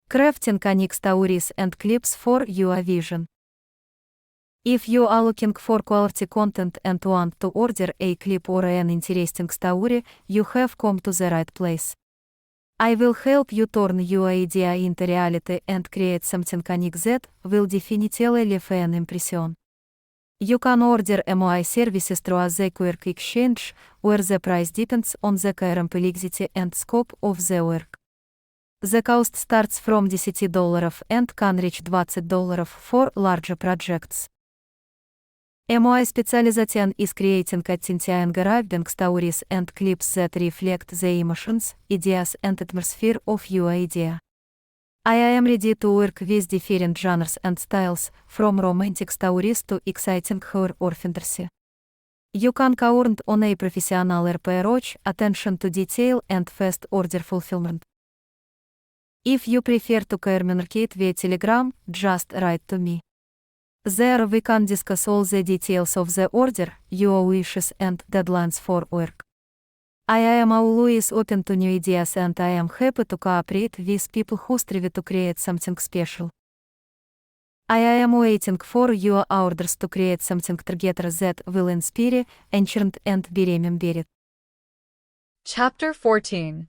Crafting conic stories and clips for your vision. If you are looking for quality content and want to order a clip or an interesting story, you have come to the right place. I will help you turn your idea into reality and create something conic that will definitely leave an impression. You can order MOI services through the Quick Exchange, where the price depends on the current complexity and scope of the work. The cost starts from $10 and can reach $20 for larger projects. MOI specialization is creating content engraving stories and clips that reflect the emotions, ideas and atmosphere of your idea. I am ready to work with different genres and styles, from romantic stories to exciting horror or fantasy. You can count on a professional approach, attention to detail and fast order fulfillment. If you prefer to communicate via Telegram, just write to me. There we can discuss all the details of the order, your wishes and deadlines for work. I am always open to new ideas and I am happy to cooperate with people who strive to create something special. I am waiting for your orders to create something together that will inspire, enchant and be remembered. Chapter 14.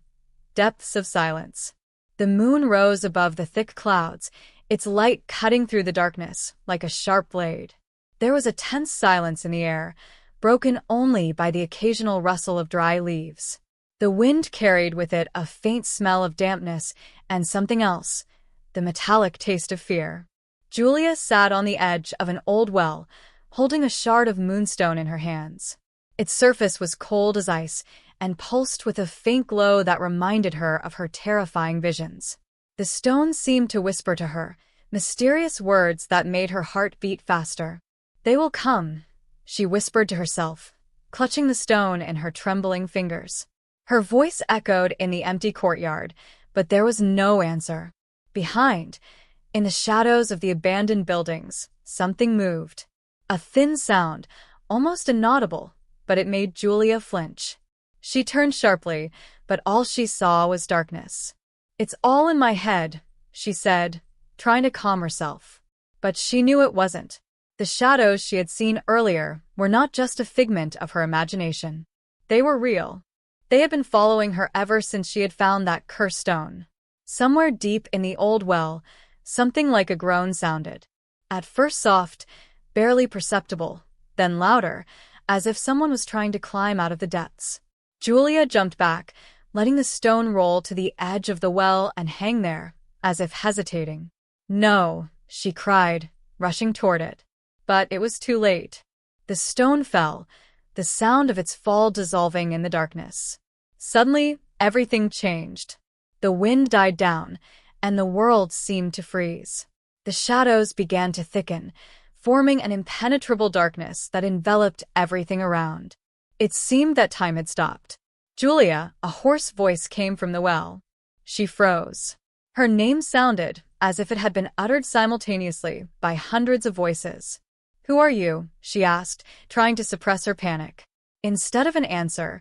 Depths of Silence. The moon rose above the thick clouds, its light cutting through the darkness like a sharp blade. There was a tense silence in the air, broken only by the occasional rustle of dry leaves. The wind carried with it a faint smell of dampness and something else, the metallic taste of fear. Julia sat on the edge of an old well, holding a shard of moonstone in her hands. Its surface was cold as ice and pulsed with a faint glow that reminded her of her terrifying visions. The stone seemed to whisper to her, mysterious words that made her heart beat faster. "They will come," she whispered to herself, clutching the stone in her trembling fingers. Her voice echoed in the empty courtyard, but there was no answer. Behind, in the shadows of the abandoned buildings, something moved. A thin sound, almost inaudible, but it made Julia flinch. She turned sharply, but all she saw was darkness. "It's all in my head," she said, trying to calm herself. But she knew it wasn't. The shadows she had seen earlier were not just a figment of her imagination. They were real. They had been following her ever since she had found that cursed stone. Somewhere deep in the old well, something like a groan sounded. At first soft, barely perceptible, then louder, as if someone was trying to climb out of the depths. Julia jumped back, letting the stone roll to the edge of the well and hang there, as if hesitating. "No," she cried, rushing toward it. But it was too late. The stone fell, the sound of its fall dissolving in the darkness. Suddenly, everything changed. The wind died down, and the world seemed to freeze. The shadows began to thicken, forming an impenetrable darkness that enveloped everything around. It seemed that time had stopped. "Julia," a hoarse voice came from the well. She froze. Her name sounded as if it had been uttered simultaneously by hundreds of voices. "Who are you?" she asked, trying to suppress her panic. Instead of an answer,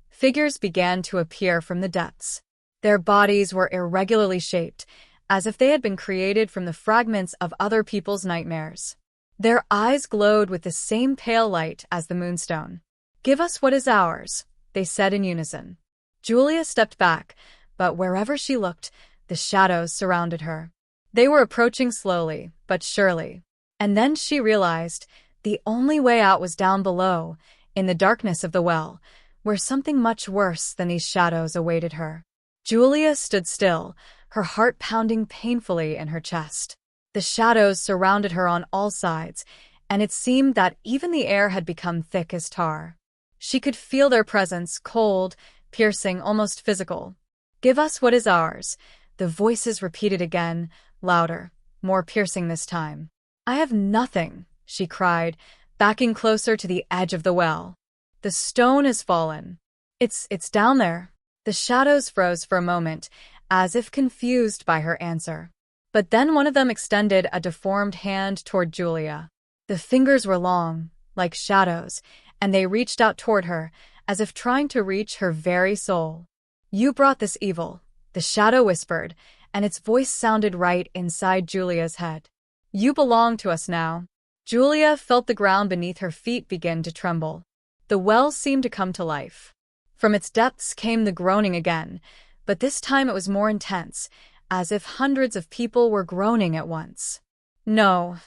figures began to appear from the depths. Their bodies were irregularly shaped, as if they had been created from the fragments of other people's nightmares. Their eyes glowed with the same pale light as the moonstone. "Give us what is ours," they said in unison. Julia stepped back, but wherever she looked, the shadows surrounded her. They were approaching slowly, but surely. And then she realized the only way out was down below, in the darkness of the well, where something much worse than these shadows awaited her. Julia stood still, her heart pounding painfully in her chest. The shadows surrounded her on all sides, and it seemed that even the air had become thick as tar. She could feel their presence, cold, piercing, almost physical. "Give us what is ours," the voices repeated again, louder, more piercing this time. "I have nothing," she cried, backing closer to the edge of the well. "The stone has fallen. It's down there." The shadows froze for a moment, as if confused by her answer. But then one of them extended a deformed hand toward Julia. The fingers were long, like shadows, and they reached out toward her, as if trying to reach her very soul. "You brought this evil," the shadow whispered, and its voice sounded right inside Julia's head. You belong to us now. Julia felt the ground beneath her feet begin to tremble. The well seemed to come to life. From its depths came the groaning again, but this time it was more intense, as if hundreds of people were groaning at once. No.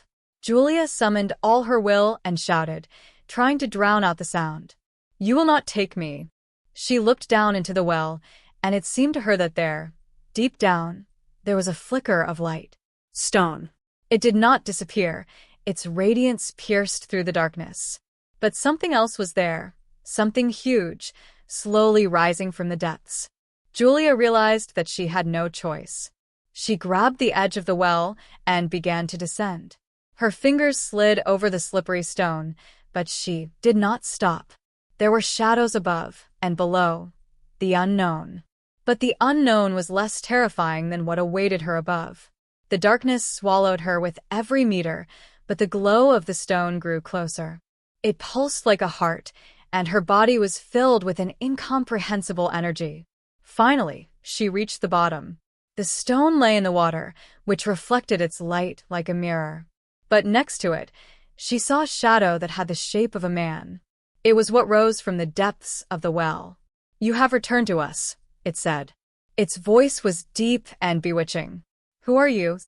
Julia summoned all her will and shouted, trying to drown out the sound. You will not take me. She looked down into the well, and it seemed to her that there, deep down, there was a flicker of light. Stone. It did not disappear. Its radiance pierced through the darkness. But something else was there, something huge, slowly rising from the depths. Julia realized that she had no choice. She grabbed the edge of the well and began to descend. Her fingers slid over the slippery stone, but she did not stop. There were shadows above and below, the unknown. But the unknown was less terrifying than what awaited her above. The darkness swallowed her with every meter, but the glow of the stone grew closer. It pulsed like a heart, and her body was filled with an incomprehensible energy. Finally, she reached the bottom. The stone lay in the water, which reflected its light like a mirror. But next to it, she saw a shadow that had the shape of a man. It was what rose from the depths of the well. You have returned to us, it said. Its voice was deep and bewitching. Who are you?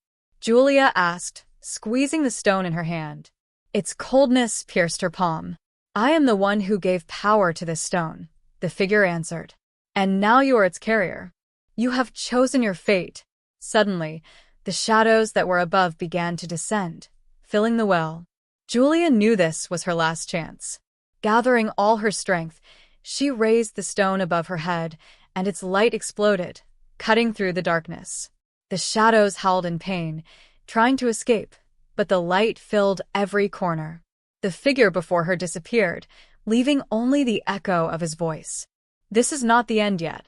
Julia asked, squeezing the stone in her hand. Its coldness pierced her palm. I am the one who gave power to this stone, the figure answered. And now you are its carrier. You have chosen your fate. Suddenly, the shadows that were above began to descend, filling the well. Julia knew this was her last chance. Gathering all her strength, she raised the stone above her head, and its light exploded, cutting through the darkness. The shadows howled in pain, trying to escape, but the light filled every corner. The figure before her disappeared, leaving only the echo of his voice. This is not the end yet.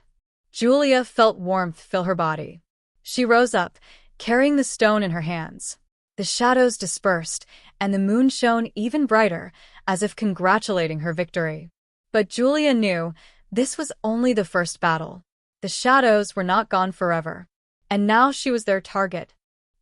Julia felt warmth fill her body. She rose up, carrying the stone in her hands. The shadows dispersed, and the moon shone even brighter, as if congratulating her victory. But Julia knew this was only the first battle. The shadows were not gone forever. And now she was their target.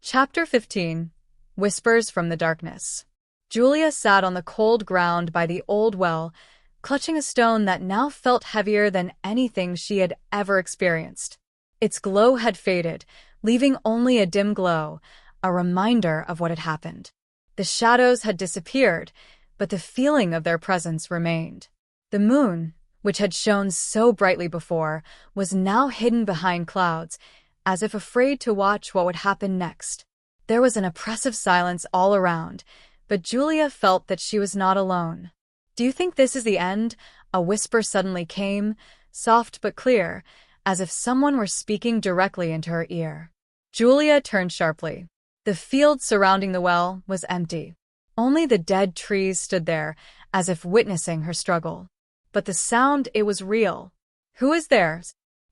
Chapter 15. Whispers from the Darkness. Julia sat on the cold ground by the old well, clutching a stone that now felt heavier than anything she had ever experienced. Its glow had faded, leaving only a dim glow, a reminder of what had happened. The shadows had disappeared, but the feeling of their presence remained. The moon, which had shone so brightly before, was now hidden behind clouds, as if afraid to watch what would happen next. There was an oppressive silence all around, but Julia felt that she was not alone. Do you think this is the end? A whisper suddenly came, soft but clear, as if someone were speaking directly into her ear. Julia turned sharply. The field surrounding the well was empty. Only the dead trees stood there, as if witnessing her struggle. But the sound, it was real. Who is there?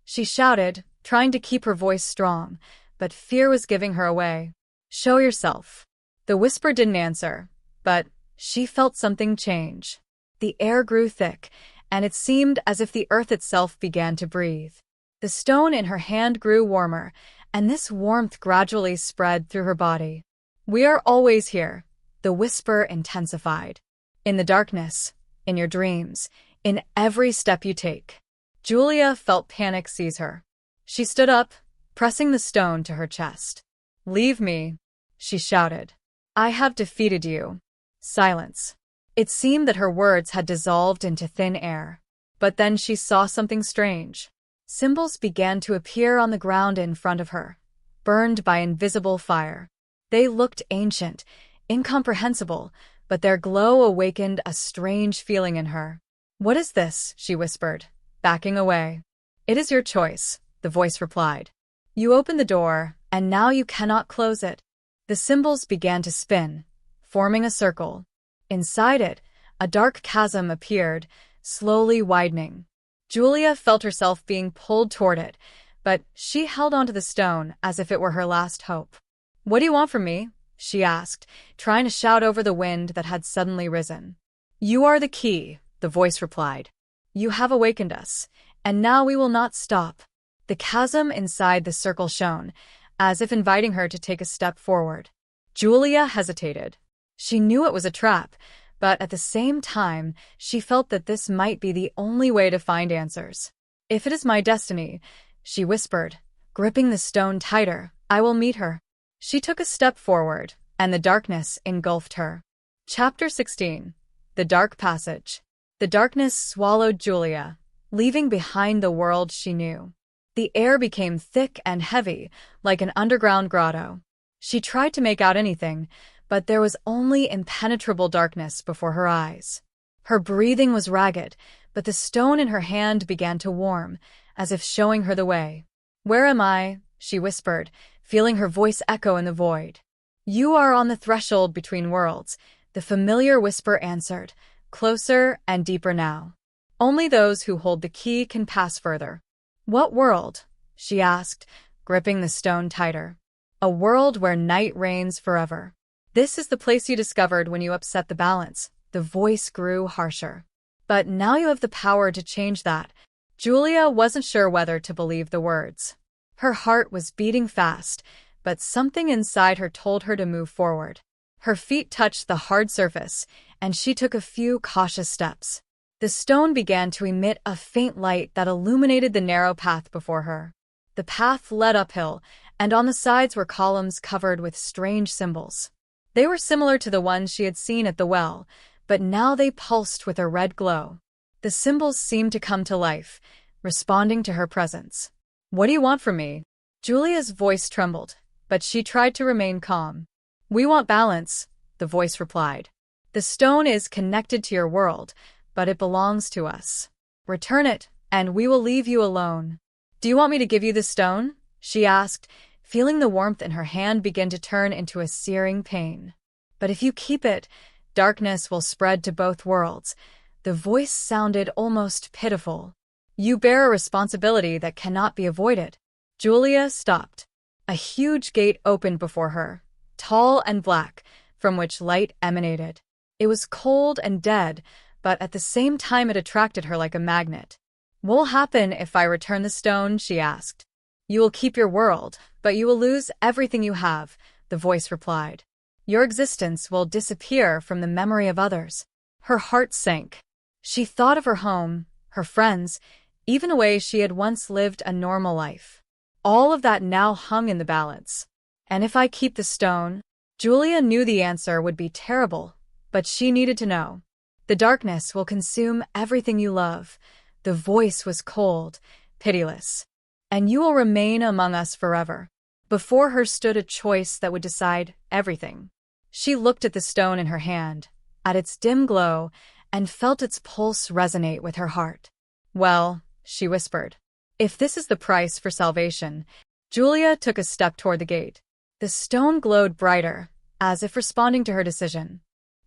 She shouted, trying to keep her voice strong, but fear was giving her away. Show yourself. The whisper didn't answer, but she felt something change. The air grew thick, and it seemed as if the earth itself began to breathe. The stone in her hand grew warmer, and this warmth gradually spread through her body. We are always here, the whisper intensified. In the darkness, in your dreams, in every step you take. Julia felt panic seize her. She stood up, pressing the stone to her chest. Leave me, she shouted. I have defeated you. Silence. It seemed that her words had dissolved into thin air. But then she saw something strange. Symbols began to appear on the ground in front of her, burned by invisible fire. They looked ancient, incomprehensible, but their glow awakened a strange feeling in her. What is this? She whispered, backing away. It is your choice, the voice replied. You opened the door, and now you cannot close it. The symbols began to spin, forming a circle. Inside it, a dark chasm appeared, slowly widening. Julia felt herself being pulled toward it, but she held onto the stone as if it were her last hope. What do you want from me? She asked, trying to shout over the wind that had suddenly risen. You are the key, the voice replied. You have awakened us, and now we will not stop. The chasm inside the circle shone, as if inviting her to take a step forward. Julia hesitated. She knew it was a trap, but at the same time, she felt that this might be the only way to find answers. "If it is my destiny," she whispered, gripping the stone tighter, "I will meet her." She took a step forward, and the darkness engulfed her. Chapter 16. The Dark Passage. The darkness swallowed Julia, leaving behind the world she knew. The air became thick and heavy, like an underground grotto. She tried to make out anything, but there was only impenetrable darkness before her eyes. Her breathing was ragged, but the stone in her hand began to warm, as if showing her the way. "Where am I?" she whispered, feeling her voice echo in the void. "You are on the threshold between worlds," the familiar whisper answered, "closer and deeper now. Only those who hold the key can pass further." "What world?" she asked, gripping the stone tighter. "A world where night reigns forever. This is the place you discovered when you upset the balance." The voice grew harsher. "But now you have the power to change that." Julia wasn't sure whether to believe the words. Her heart was beating fast, but something inside her told her to move forward. Her feet touched the hard surface, and she took a few cautious steps. The stone began to emit a faint light that illuminated the narrow path before her. The path led uphill, and on the sides were columns covered with strange symbols. They were similar to the ones she had seen at the well, but now they pulsed with a red glow. The symbols seemed to come to life, responding to her presence. "What do you want from me?" Julia's voice trembled, but she tried to remain calm. "We want balance," the voice replied. "The stone is connected to your world, but it belongs to us. Return it, and we will leave you alone." "Do you want me to give you the stone?" she asked, feeling the warmth in her hand begin to turn into a searing pain. "But if you keep it, darkness will spread to both worlds." The voice sounded almost pitiful. "You bear a responsibility that cannot be avoided." Julia stopped. A huge gate opened before her, tall and black, from which light emanated. It was cold and dead, but at the same time it attracted her like a magnet. "What will happen if I return the stone?" she asked. "You will keep your world, but you will lose everything you have," the voice replied. "Your existence will disappear from the memory of others." Her heart sank. She thought of her home, her friends, even a way she had once lived a normal life. All of that now hung in the balance. "And if I keep the stone?" Julia knew the answer would be terrible, but she needed to know. "The darkness will consume everything you love." The voice was cold, pitiless. "And you will remain among us forever." Before her stood a choice that would decide everything. She looked at the stone in her hand, at its dim glow, and felt its pulse resonate with her heart. "Well," she whispered, "if this is the price for salvation." Julia took a step toward the gate. The stone glowed brighter, as if responding to her decision.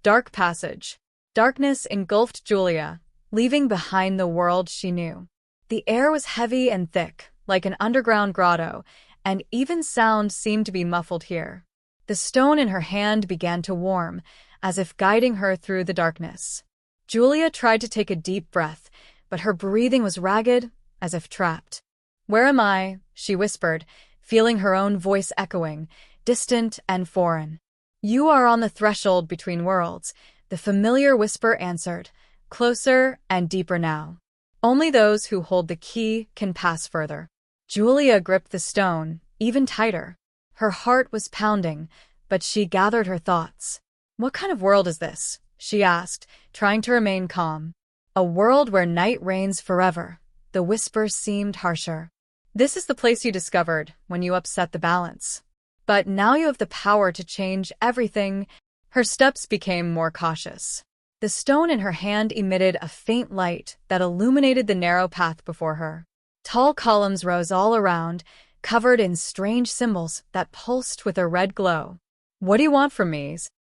Dark Passage. Darkness engulfed Julia, leaving behind the world she knew. The air was heavy and thick, like an underground grotto, and even sound seemed to be muffled here. The stone in her hand began to warm, as if guiding her through the darkness. Julia tried to take a deep breath, but her breathing was ragged, as if trapped. "Where am I?" she whispered, feeling her own voice echoing, distant and foreign. "You are on the threshold between worlds," the familiar whisper answered, "closer and deeper now. Only those who hold the key can pass further." Julia gripped the stone, even tighter. Her heart was pounding, but she gathered her thoughts. "What kind of world is this?" she asked, trying to remain calm. "A world where night reigns forever." The whisper seemed harsher. "This is the place you discovered when you upset the balance. But now you have the power to change everything." Her steps became more cautious. The stone in her hand emitted a faint light that illuminated the narrow path before her. Tall columns rose all around, covered in strange symbols that pulsed with a red glow. "What do you want from me?"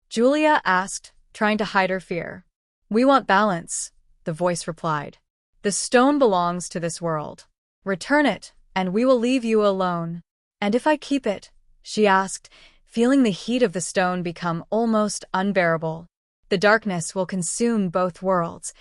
Julia asked, trying to hide her fear. "We want balance," the voice replied. "The stone belongs to this world. Return it, and we will leave you alone." "And if I keep it?" she asked, feeling the heat of the stone become almost unbearable. "The darkness will consume both worlds."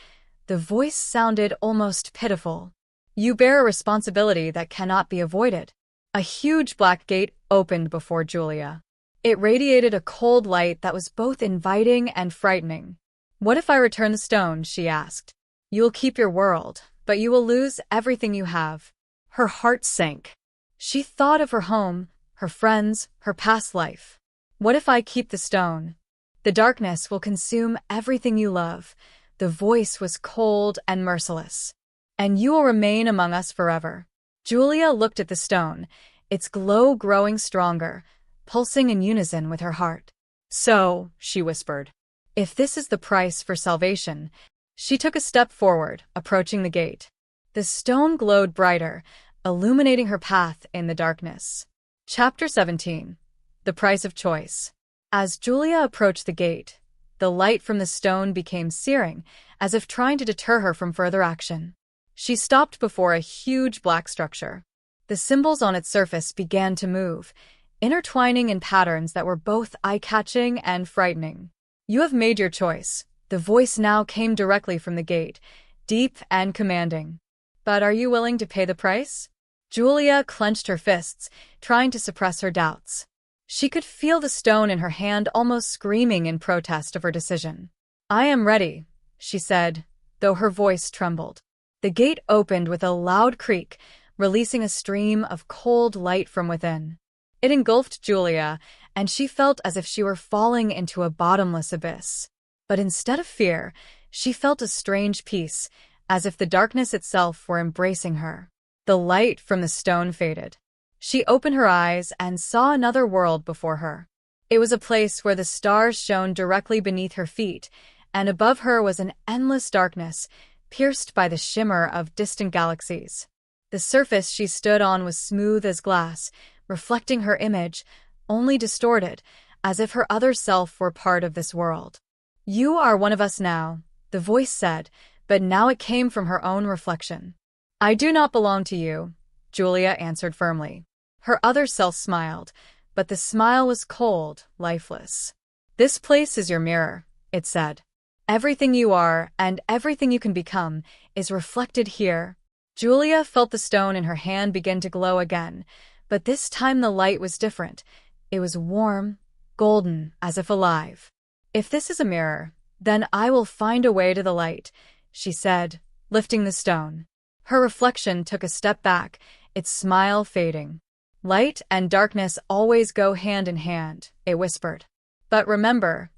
The voice sounded almost pitiful. "You bear a responsibility that cannot be avoided." A huge black gate opened before Julia. It radiated a cold light that was both inviting and frightening. "What if I return the stone?" she asked. "You will keep your world, but you will lose everything you have." Her heart sank. She thought of her home, her friends, her past life. "What if I keep the stone?" "The darkness will consume everything you love." The voice was cold and merciless. "And you will remain among us forever." Julia looked at the stone, its glow growing stronger, pulsing in unison with her heart. "So," she whispered, "if this is the price for salvation." She took a step forward, approaching the gate. The stone glowed brighter, illuminating her path in the darkness. Chapter 17. The Price of Choice. As Julia approached the gate, the light from the stone became searing, as if trying to deter her from further action. She stopped before a huge black structure. The symbols on its surface began to move, intertwining in patterns that were both eye-catching and frightening. "You have made your choice." The voice now came directly from the gate, deep and commanding. "But are you willing to pay the price?" Julia clenched her fists, trying to suppress her doubts. She could feel the stone in her hand almost screaming in protest of her decision. "I am ready," she said, though her voice trembled. The gate opened with a loud creak, releasing a stream of cold light from within. It engulfed Julia, and she felt as if she were falling into a bottomless abyss. But instead of fear, she felt a strange peace, as if the darkness itself were embracing her. The light from the stone faded. She opened her eyes and saw another world before her. It was a place where the stars shone directly beneath her feet, and above her was an endless darkness, pierced by the shimmer of distant galaxies. The surface she stood on was smooth as glass, reflecting her image, only distorted, as if her other self were part of this world. "You are one of us now," the voice said, but now it came from her own reflection. "I do not belong to you," Julia answered firmly. Her other self smiled, but the smile was cold, lifeless. "This place is your mirror," it said. "Everything you are and everything you can become is reflected here." Julia felt the stone in her hand begin to glow again, but this time the light was different. It was warm, golden, as if alive. "If this is a mirror, then I will find a way to the light," she said, lifting the stone. Her reflection took a step back, its smile fading. "Light and darkness always go hand in hand," it whispered. "But remember,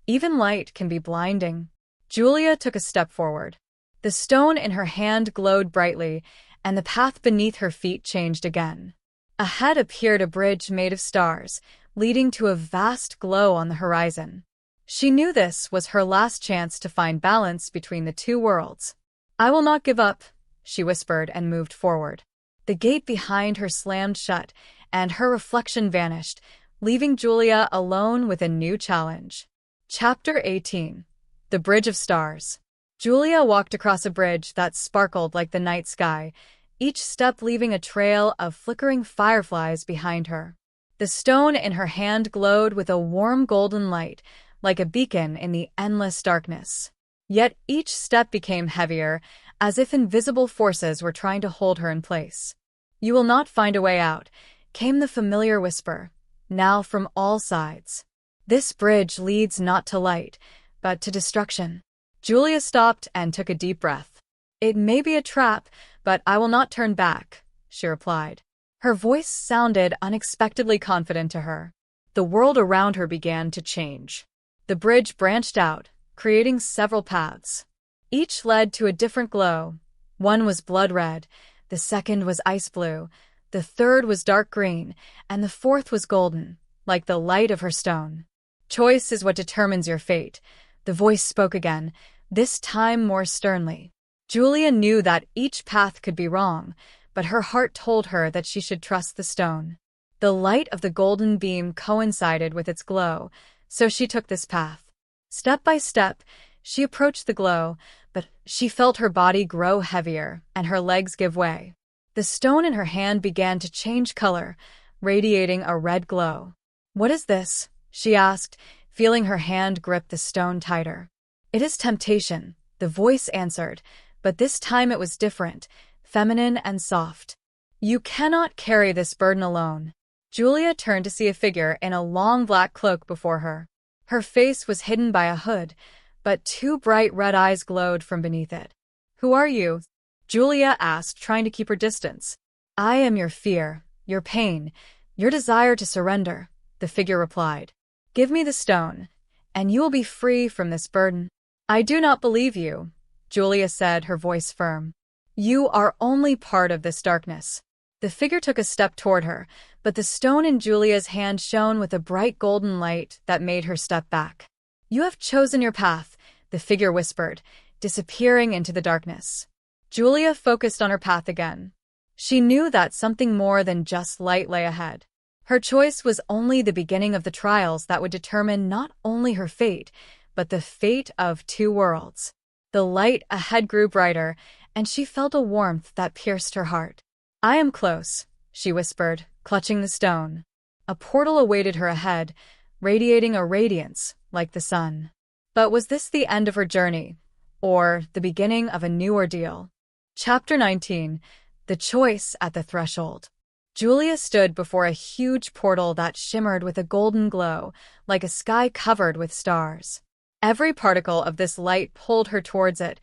even light can be blinding." Julia took a step forward. The stone in her hand glowed brightly, and the path beneath her feet changed again. Ahead appeared a bridge made of stars, leading to a vast glow on the horizon. She knew this was her last chance to find balance between the two worlds. "I will not give up," she whispered and moved forward. The gate behind her slammed shut, and her reflection vanished, leaving Julia alone with a new challenge. Chapter 18. The Bridge of Stars. Julia walked across a bridge that sparkled like the night sky, each step leaving a trail of flickering fireflies behind her. The stone in her hand glowed with a warm golden light, like a beacon in the endless darkness. Yet each step became heavier, as if invisible forces were trying to hold her in place. "You will not find a way out," came the familiar whisper, now from all sides. "This bridge leads not to light, but to destruction." Julia stopped and took a deep breath. "It may be a trap, but I will not turn back," she replied. Her voice sounded unexpectedly confident to her. The world around her began to change. The bridge branched out, creating several paths. Each led to a different glow. One was blood red, the second was ice blue, the third was dark green, and the fourth was golden, like the light of her stone. "Choice is what determines your fate," the voice spoke again, this time more sternly. Julia knew that each path could be wrong, but her heart told her that she should trust the stone. The light of the golden beam coincided with its glow, so she took this path. Step by step, she approached the glow, but she felt her body grow heavier and her legs give way. The stone in her hand began to change color, radiating a red glow. "What is this?" she asked, feeling her hand grip the stone tighter. "It is temptation," the voice answered, but this time it was different, feminine and soft. You cannot carry this burden alone. Julia turned to see a figure in a long black cloak before her. Her face was hidden by a hood, but two bright red eyes glowed from beneath it. Who are you? Julia asked, trying to keep her distance. I am your fear, your pain, your desire to surrender, the figure replied. Give me the stone, and you will be free from this burden. I do not believe you, Julia said, her voice firm. You are only part of this darkness. The figure took a step toward her, but the stone in Julia's hand shone with a bright golden light that made her step back. You have chosen your path, the figure whispered, disappearing into the darkness. Julia focused on her path again. She knew that something more than just light lay ahead. Her choice was only the beginning of the trials that would determine not only her fate, but the fate of two worlds. The light ahead grew brighter, and she felt a warmth that pierced her heart. I am close, she whispered, clutching the stone. A portal awaited her ahead, radiating a radiance like the sun. But was this the end of her journey, or the beginning of a new ordeal? Chapter 19. The Choice at the Threshold. Julia stood before a huge portal that shimmered with a golden glow, like a sky covered with stars. Every particle of this light pulled her towards it,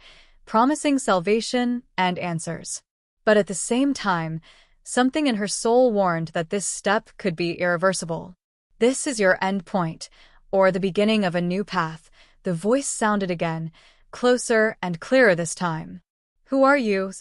promising salvation and answers. But at the same time, something in her soul warned that this step could be irreversible. This is your end point, or the beginning of a new path, the voice sounded again, closer and clearer this time. Who are you?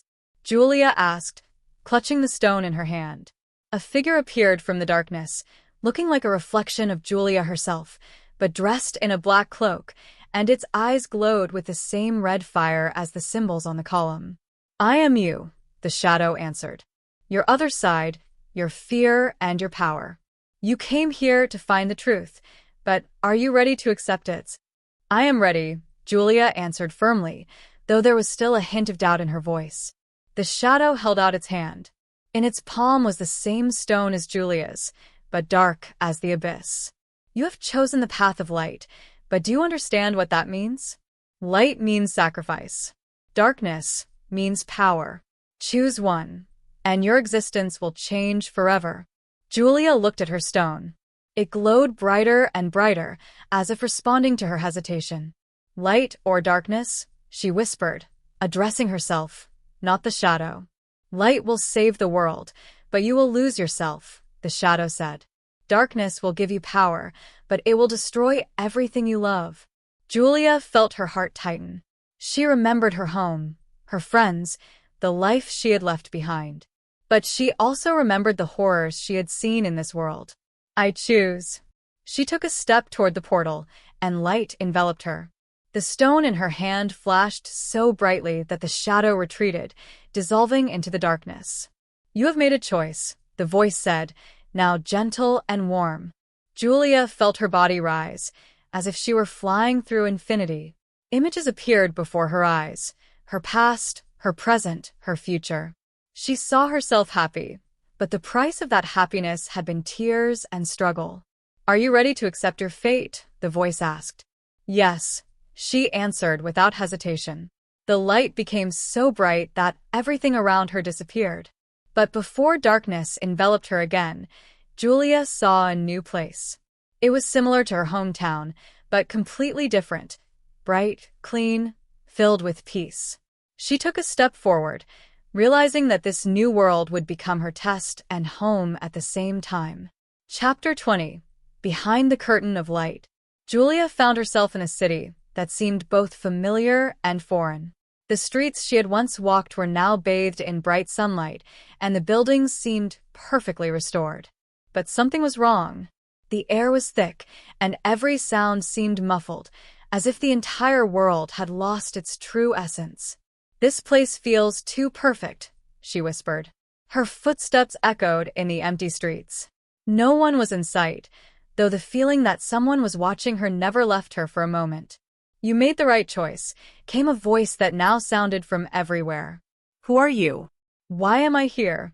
Julia asked, clutching the stone in her hand. A figure appeared from the darkness, looking like a reflection of Julia herself, but dressed in a black cloak, and its eyes glowed with the same red fire as the symbols on the column. I am you, the shadow answered. Your other side, your fear and your power. You came here to find the truth, but are you ready to accept it? I am ready, Julia answered firmly, though there was still a hint of doubt in her voice. The shadow held out its hand. In its palm was the same stone as Julia's, but dark as the abyss. You have chosen the path of light, but do you understand what that means? Light means sacrifice. Darkness means power. Choose one, and your existence will change forever. Julia looked at her stone. It glowed brighter and brighter, as if responding to her hesitation. Light or darkness, she whispered, addressing herself, not the shadow. Light will save the world, but you will lose yourself, the shadow said. Darkness will give you power, but it will destroy everything you love. Julia felt her heart tighten. She remembered her home, her friends, the life she had left behind. But she also remembered the horrors she had seen in this world. I choose. She took a step toward the portal, and light enveloped her. The stone in her hand flashed so brightly that the shadow retreated, dissolving into the darkness. You have made a choice, the voice said, now gentle and warm. Julia felt her body rise, as if she were flying through infinity. Images appeared before her eyes, her past, her present, her future. She saw herself happy, but the price of that happiness had been tears and struggle. Are you ready to accept your fate? The voice asked. Yes, she answered without hesitation. The light became so bright that everything around her disappeared. But before darkness enveloped her again, Julia saw a new place. It was similar to her hometown, but completely different. Bright, clean, filled with peace. She took a step forward, realizing that this new world would become her test and home at the same time. Chapter 20. Behind the Curtain of Light. Julia found herself in a city that seemed both familiar and foreign. The streets she had once walked were now bathed in bright sunlight, and the buildings seemed perfectly restored. But something was wrong. The air was thick, and every sound seemed muffled, as if the entire world had lost its true essence. This place feels too perfect, she whispered. Her footsteps echoed in the empty streets. No one was in sight, though the feeling that someone was watching her never left her for a moment. You made the right choice, came a voice that now sounded from everywhere. Who are you? Why am I here?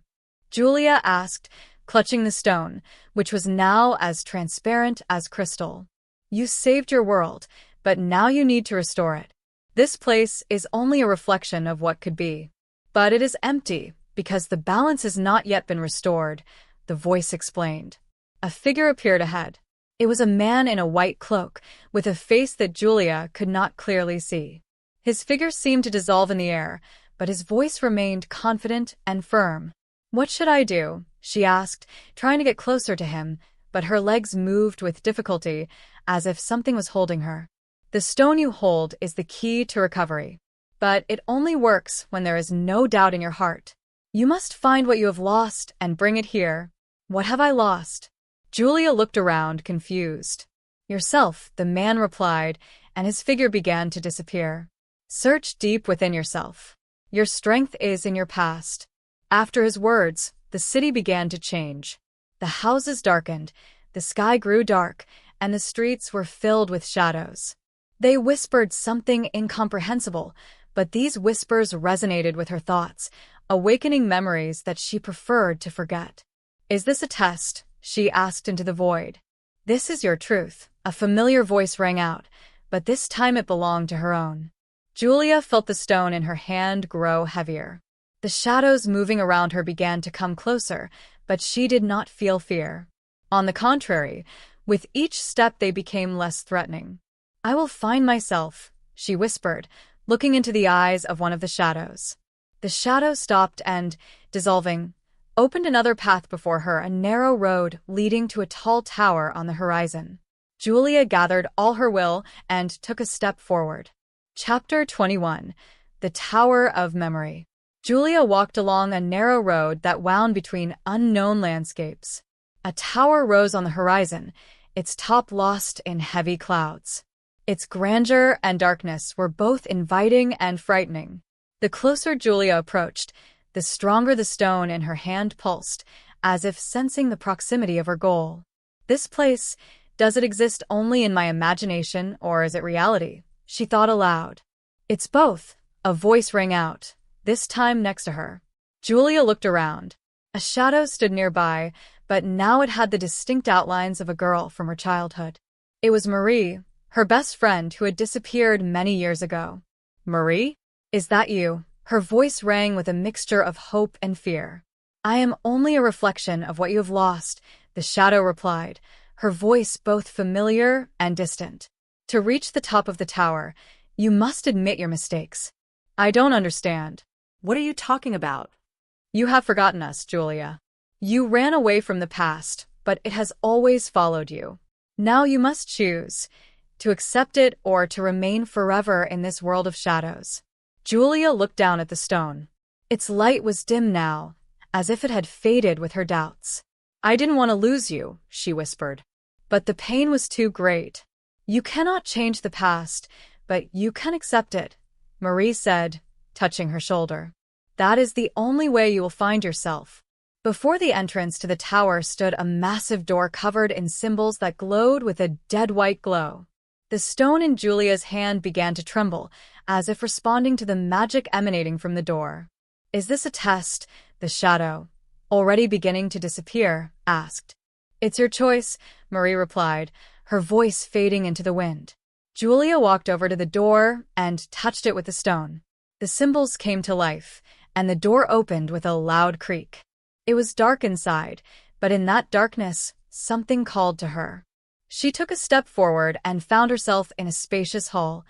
Julia asked, clutching the stone, which was now as transparent as crystal. You saved your world, but now you need to restore it. This place is only a reflection of what could be. But it is empty, Because the balance has not yet been restored, the voice explained. A figure appeared ahead. It was a man in a white cloak, with a face that Julia could not clearly see. His figure seemed to dissolve in the air, but his voice remained confident and firm. "What should I do?" she asked, trying to get closer to him, but her legs moved with difficulty, as if something was holding her. "The stone you hold is the key to recovery. But it only works when there is no doubt in your heart. You must find what you have lost and bring it here." "What have I lost?" Julia looked around, confused. "Yourself," the man replied, and his figure began to disappear. "Search deep within yourself. Your strength is in your past." After his words, the city began to change. The houses darkened, the sky grew dark, and the streets were filled with shadows. They whispered something incomprehensible, but these whispers resonated with her thoughts, awakening memories that she preferred to forget. "Is this a test?" she asked into the void. "This is your truth," a familiar voice rang out, but this time it belonged to her own. Julia felt the stone in her hand grow heavier. The shadows moving around her began to come closer, but she did not feel fear. On the contrary, with each step they became less threatening. "I will find myself," she whispered, looking into the eyes of one of the shadows. The shadow stopped and, dissolving, opened another path before her, a narrow road leading to a tall tower on the horizon. Julia gathered all her will and took a step forward. Chapter 21. The Tower of Memory. Julia walked along a narrow road that wound between unknown landscapes. A tower rose on the horizon, its top lost in heavy clouds. Its grandeur and darkness were both inviting and frightening. The closer Julia approached, the stronger the stone in her hand pulsed, as if sensing the proximity of her goal. "This place, does it exist only in my imagination, or is it reality?" she thought aloud. "It's both," a voice rang out, this time next to her. Julia looked around. A shadow stood nearby, but now it had the distinct outlines of a girl from her childhood. It was Marie, her best friend who had disappeared many years ago. "Marie? Is that you?" Her voice rang with a mixture of hope and fear. "I am only a reflection of what you have lost," the shadow replied, her voice both familiar and distant. "To reach the top of the tower, you must admit your mistakes." "I don't understand." What are you talking about? "You have forgotten us, Julia. You ran away from the past, but it has always followed you. Now you must choose, to accept it or to remain forever in this world of shadows." Julia looked down at the stone. Its light was dim now, as if it had faded with her doubts. "I didn't want to lose you," she whispered. "But the pain was too great." "You cannot change the past, but you can accept it," Marie said, touching her shoulder. "That is the only way you will find yourself." Before the entrance to the tower stood a massive door covered in symbols that glowed with a dead-white glow. The stone in Julia's hand began to tremble, as if responding to the magic emanating from the door. "Is this a test?" the shadow, already beginning to disappear, asked. "It's your choice," Marie replied, her voice fading into the wind. Julia walked over to the door and touched it with the stone. The symbols came to life, and the door opened with a loud creak. It was dark inside, but in that darkness, something called to her. She took a step forward and found herself in a spacious hall,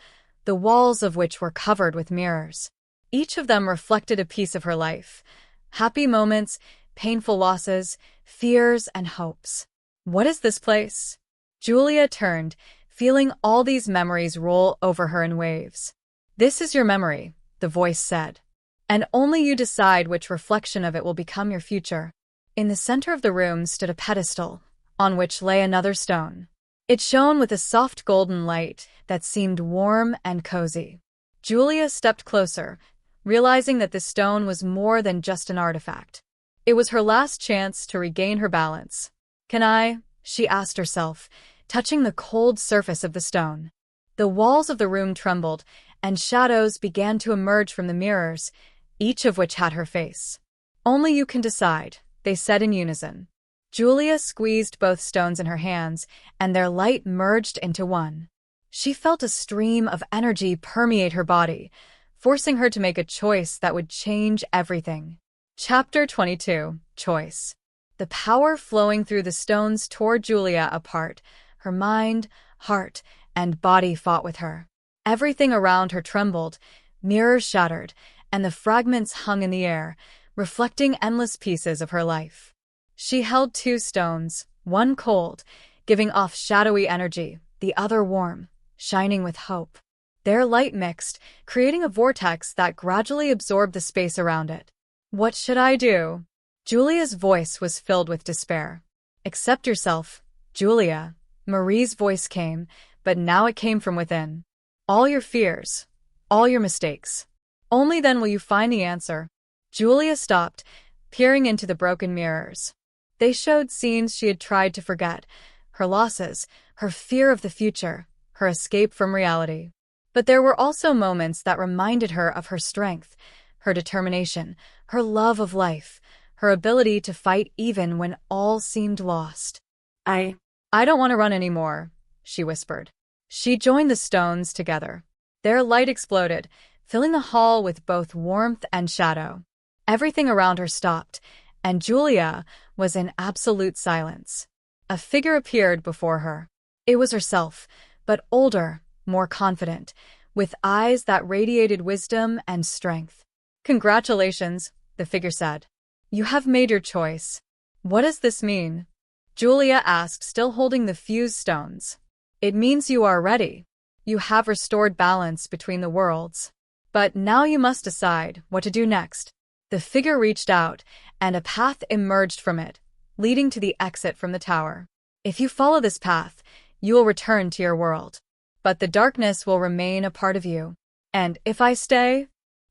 the walls of which were covered with mirrors. Each of them reflected a piece of her life: happy moments, painful losses, fears, and hopes. "What is this place?" Julia turned, feeling all these memories roll over her in waves. "This is your memory," the voice said. "And only you decide which reflection of it will become your future." In the center of the room stood a pedestal, on which lay another stone. It shone with a soft golden light that seemed warm and cozy. Julia stepped closer, realizing that the stone was more than just an artifact. It was her last chance to regain her balance. "Can I?" she asked herself, touching the cold surface of the stone. The walls of the room trembled, and shadows began to emerge from the mirrors, each of which had her face. "Only you can decide," they said in unison. Julia squeezed both stones in her hands, and their light merged into one. She felt a stream of energy permeate her body, forcing her to make a choice that would change everything. Chapter 22. Choice. The power flowing through the stones tore Julia apart. Her mind, heart, and body fought with her. Everything around her trembled, mirrors shattered, and the fragments hung in the air, reflecting endless pieces of her life. She held two stones, one cold, giving off shadowy energy, the other warm, shining with hope. Their light mixed, creating a vortex that gradually absorbed the space around it. What should I do? Julia's voice was filled with despair. Accept yourself, Julia. Marie's voice came, but now it came from within. All your fears, all your mistakes. Only then will you find the answer. Julia stopped, peering into the broken mirrors. They showed scenes she had tried to forget, her losses, her fear of the future, her escape from reality. But there were also moments that reminded her of her strength, her determination, her love of life, her ability to fight even when all seemed lost. I don't want to run anymore, she whispered. She joined the stones together. Their light exploded, filling the hall with both warmth and shadow. Everything around her stopped, and Julia was in absolute silence. A figure appeared before her. It was herself, but older, more confident, with eyes that radiated wisdom and strength. Congratulations, the figure said. You have made your choice. What does this mean? Julia asked, still holding the fused stones. It means you are ready. You have restored balance between the worlds. But now you must decide what to do next. The figure reached out, and a path emerged from it, leading to the exit from the tower. If you follow this path, you will return to your world. But the darkness will remain a part of you. And if I stay,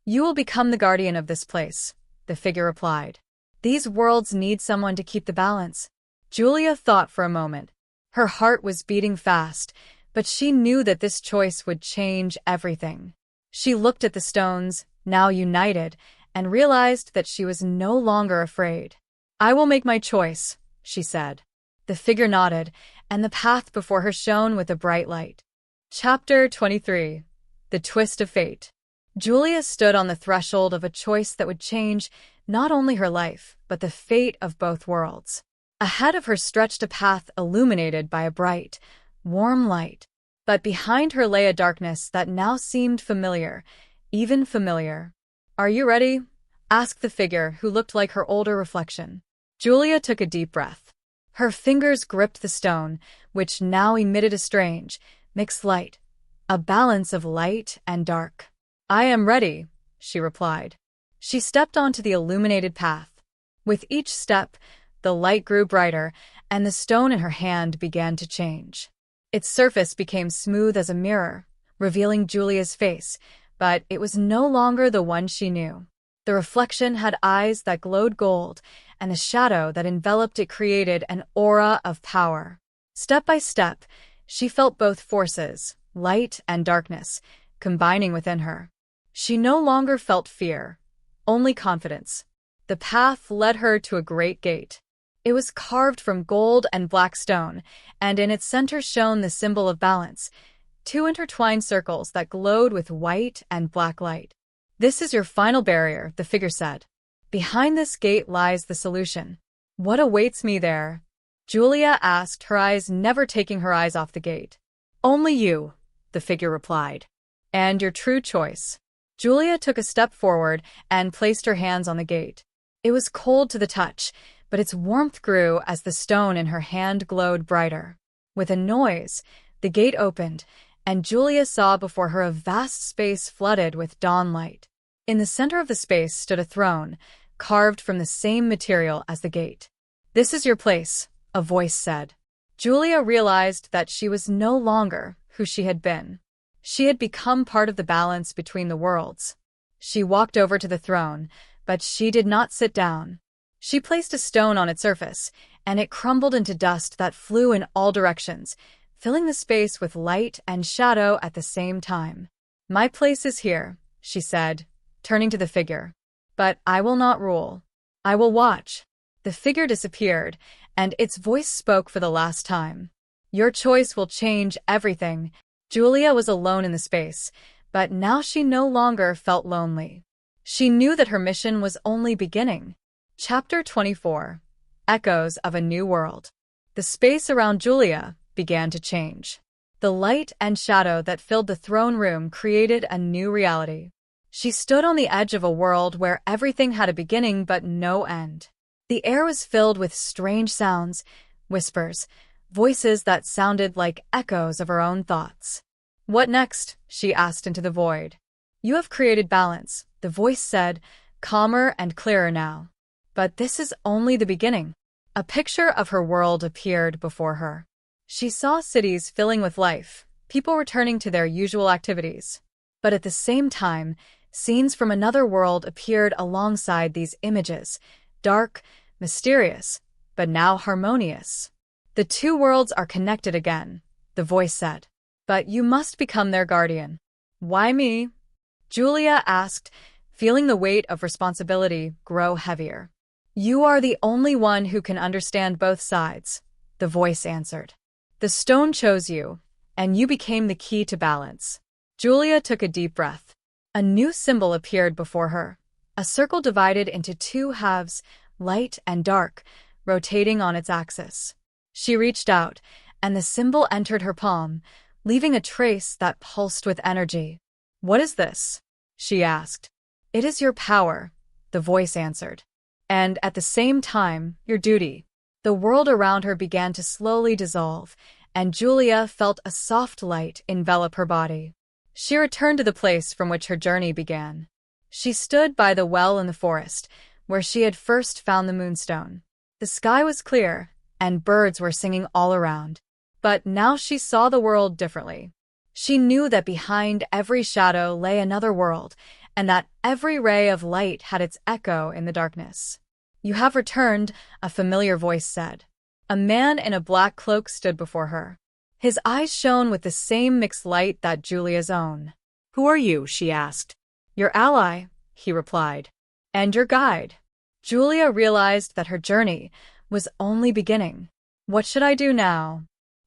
you will become the guardian of this place, the figure replied. These worlds need someone to keep the balance. Julia thought for a moment. Her heart was beating fast, but she knew that this choice would change everything. She looked at the stones, now united, and realized that she was no longer afraid. I will make my choice, she said. The figure nodded, and the path before her shone with a bright light. Chapter 23. The Twist of Fate. Julia stood on the threshold of a choice that would change not only her life, but the fate of both worlds. Ahead of her stretched a path illuminated by a bright, warm light. But behind her lay a darkness that now seemed familiar, even familiar. Are you ready? Asked the figure, who looked like her older reflection. Julia took a deep breath. Her fingers gripped the stone, which now emitted a strange, mixed light, a balance of light and dark. I am ready, she replied. She stepped onto the illuminated path. With each step, the light grew brighter, and the stone in her hand began to change. Its surface became smooth as a mirror, revealing Julia's face, but it was no longer the one she knew. The reflection had eyes that glowed gold, and the shadow that enveloped it created an aura of power. Step by step, she felt both forces, light and darkness, combining within her. She no longer felt fear, only confidence. The path led her to a great gate. It was carved from gold and black stone, and in its center shone the symbol of balance, two intertwined circles that glowed with white and black light. This is your final barrier, the figure said. Behind this gate lies the solution. What awaits me there? Julia asked, her eyes never taking her eyes off the gate. Only you, the figure replied. And your true choice. Julia took a step forward and placed her hands on the gate. It was cold to the touch, but its warmth grew as the stone in her hand glowed brighter. With a noise, the gate opened, and Julia saw before her a vast space flooded with dawn light. In the center of the space stood a throne, carved from the same material as the gate. This is your place, a voice said. Julia realized that she was no longer who she had been. She had become part of the balance between the worlds. She walked over to the throne, but she did not sit down. She placed a stone on its surface, and it crumbled into dust that flew in all directions, filling the space with light and shadow at the same time. My place is here, she said, turning to the figure. But I will not rule. I will watch. The figure disappeared, and its voice spoke for the last time. Your choice will change everything. Julia was alone in the space, but now she no longer felt lonely. She knew that her mission was only beginning. Chapter 24. Echoes of a New World. The space around Julia began to change. The light and shadow that filled the throne room created a new reality. She stood on the edge of a world where everything had a beginning but no end. The air was filled with strange sounds, whispers, voices that sounded like echoes of her own thoughts. "What next?" she asked into the void. "You have created balance," the voice said, calmer and clearer now. "But this is only the beginning." A picture of her world appeared before her. She saw cities filling with life, people returning to their usual activities. But at the same time, scenes from another world appeared alongside these images, dark, mysterious, but now harmonious. "The two worlds are connected again," the voice said. "But you must become their guardian." "Why me?" Julia asked, feeling the weight of responsibility grow heavier. "You are the only one who can understand both sides," the voice answered. "The stone chose you, and you became the key to balance." Julia took a deep breath. A new symbol appeared before her, a circle divided into two halves, light and dark, rotating on its axis. She reached out, and the symbol entered her palm, leaving a trace that pulsed with energy. "What is this?" she asked. "It is your power," the voice answered. "And at the same time, your duty." The world around her began to slowly dissolve, and Julia felt a soft light envelop her body. She returned to the place from which her journey began. She stood by the well in the forest, where she had first found the Moonstone. The sky was clear, and birds were singing all around. But now she saw the world differently. She knew that behind every shadow lay another world, and that every ray of light had its echo in the darkness. "You have returned," a familiar voice said. A man in a black cloak stood before her. His eyes shone with the same mixed light that Julia's own. Who are you? She asked. "Your ally," he replied. "And your guide." Julia realized that her journey was only beginning. "What should I do now?"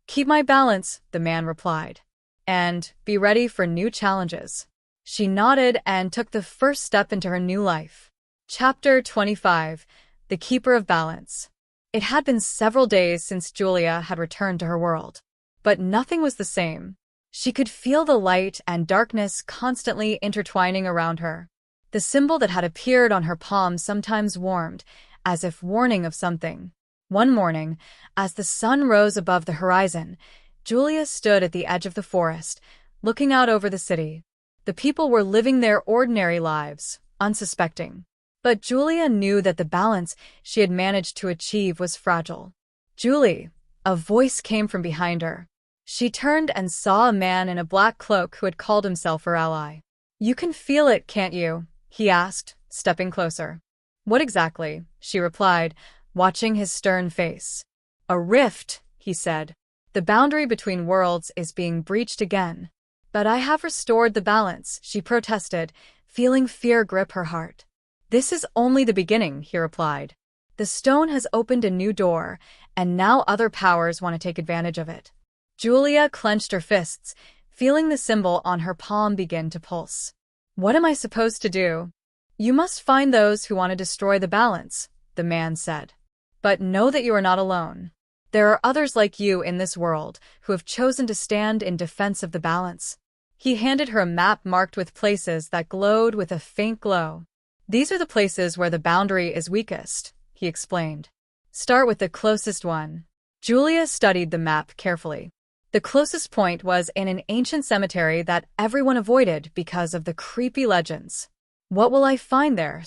"Keep my balance," the man replied. "And be ready for new challenges." She nodded and took the first step into her new life. Chapter 25. The Keeper of Balance. It had been several days since Julia had returned to her world. But nothing was the same. She could feel the light and darkness constantly intertwining around her. The symbol that had appeared on her palm sometimes warmed, as if warning of something. One morning, as the sun rose above the horizon, Julia stood at the edge of the forest, looking out over the city. The people were living their ordinary lives, unsuspecting. But Julia knew that the balance she had managed to achieve was fragile. "Julie," a voice came from behind her. She turned and saw a man in a black cloak who had called himself her ally. "You can feel it, can't you?" he asked, stepping closer. "What exactly?" she replied, watching his stern face. "A rift," he said. "The boundary between worlds is being breached again." "But I have restored the balance," she protested, feeling fear grip her heart. "This is only the beginning," he replied. "The stone has opened a new door, and now other powers want to take advantage of it." Julia clenched her fists, feeling the symbol on her palm begin to pulse. "What am I supposed to do?" "You must find those who want to destroy the balance," the man said. "But know that you are not alone. There are others like you in this world who have chosen to stand in defense of the balance." He handed her a map marked with places that glowed with a faint glow. "These are the places where the boundary is weakest," he explained. "Start with the closest one." Julia studied the map carefully. The closest point was in an ancient cemetery that everyone avoided because of the creepy legends. "What will I find there?"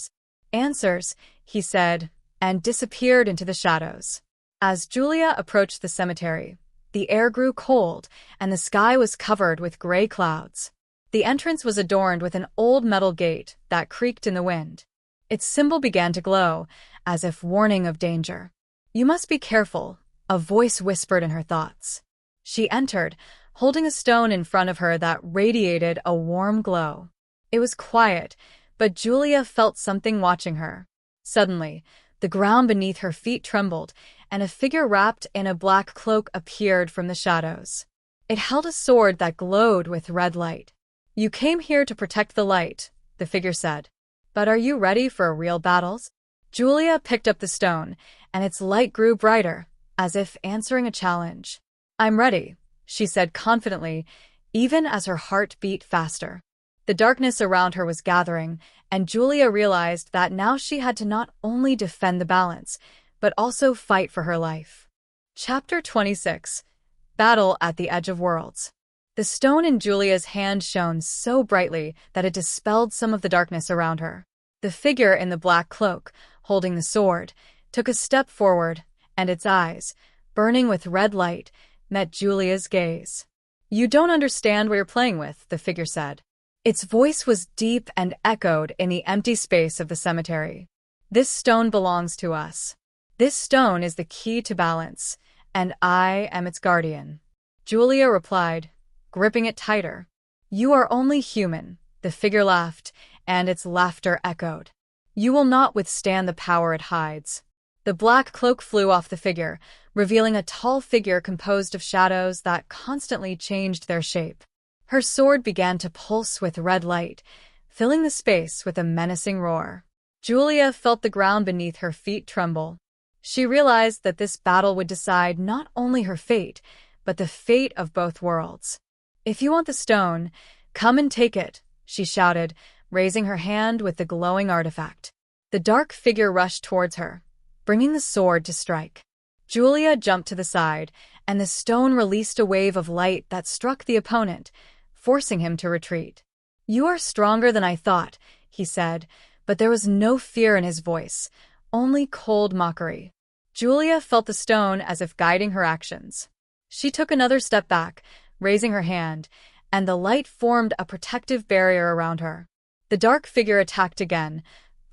"Answers," he said, and disappeared into the shadows. As Julia approached the cemetery, the air grew cold and the sky was covered with gray clouds. The entrance was adorned with an old metal gate that creaked in the wind. Its symbol began to glow, as if warning of danger. "You must be careful," a voice whispered in her thoughts. She entered, holding a stone in front of her that radiated a warm glow. It was quiet, but Julia felt something watching her. Suddenly, the ground beneath her feet trembled, and a figure wrapped in a black cloak appeared from the shadows. It held a sword that glowed with red light. "You came here to protect the light," the figure said. But are you ready for real battles? Julia picked up the stone, and its light grew brighter, as if answering a challenge. I'm ready, she said confidently, even as her heart beat faster. The darkness around her was gathering, and Julia realized that now she had to not only defend the balance, but also fight for her life. Chapter 26. Battle at the Edge of Worlds. The stone in Julia's hand shone so brightly that it dispelled some of the darkness around her. The figure in the black cloak, holding the sword, took a step forward, and its eyes, burning with red light, met Julia's gaze. You don't understand what you're playing with, the figure said. Its voice was deep and echoed in the empty space of the cemetery. This stone belongs to us. This stone is the key to balance, and I am its guardian. Julia replied, gripping it tighter. You are only human, the figure laughed, and its laughter echoed. You will not withstand the power it hides. The black cloak flew off the figure, revealing a tall figure composed of shadows that constantly changed their shape. Her sword began to pulse with red light, filling the space with a menacing roar. Julia felt the ground beneath her feet tremble. She realized that this battle would decide not only her fate, but the fate of both worlds. If you want the stone, come and take it, she shouted, raising her hand with the glowing artifact. The dark figure rushed towards her, bringing the sword to strike. Julia jumped to the side, and the stone released a wave of light that struck the opponent, forcing him to retreat. You are stronger than I thought, he said, but there was no fear in his voice, only cold mockery. Julia felt the stone as if guiding her actions. She took another step back, raising her hand, and the light formed a protective barrier around her. The dark figure attacked again,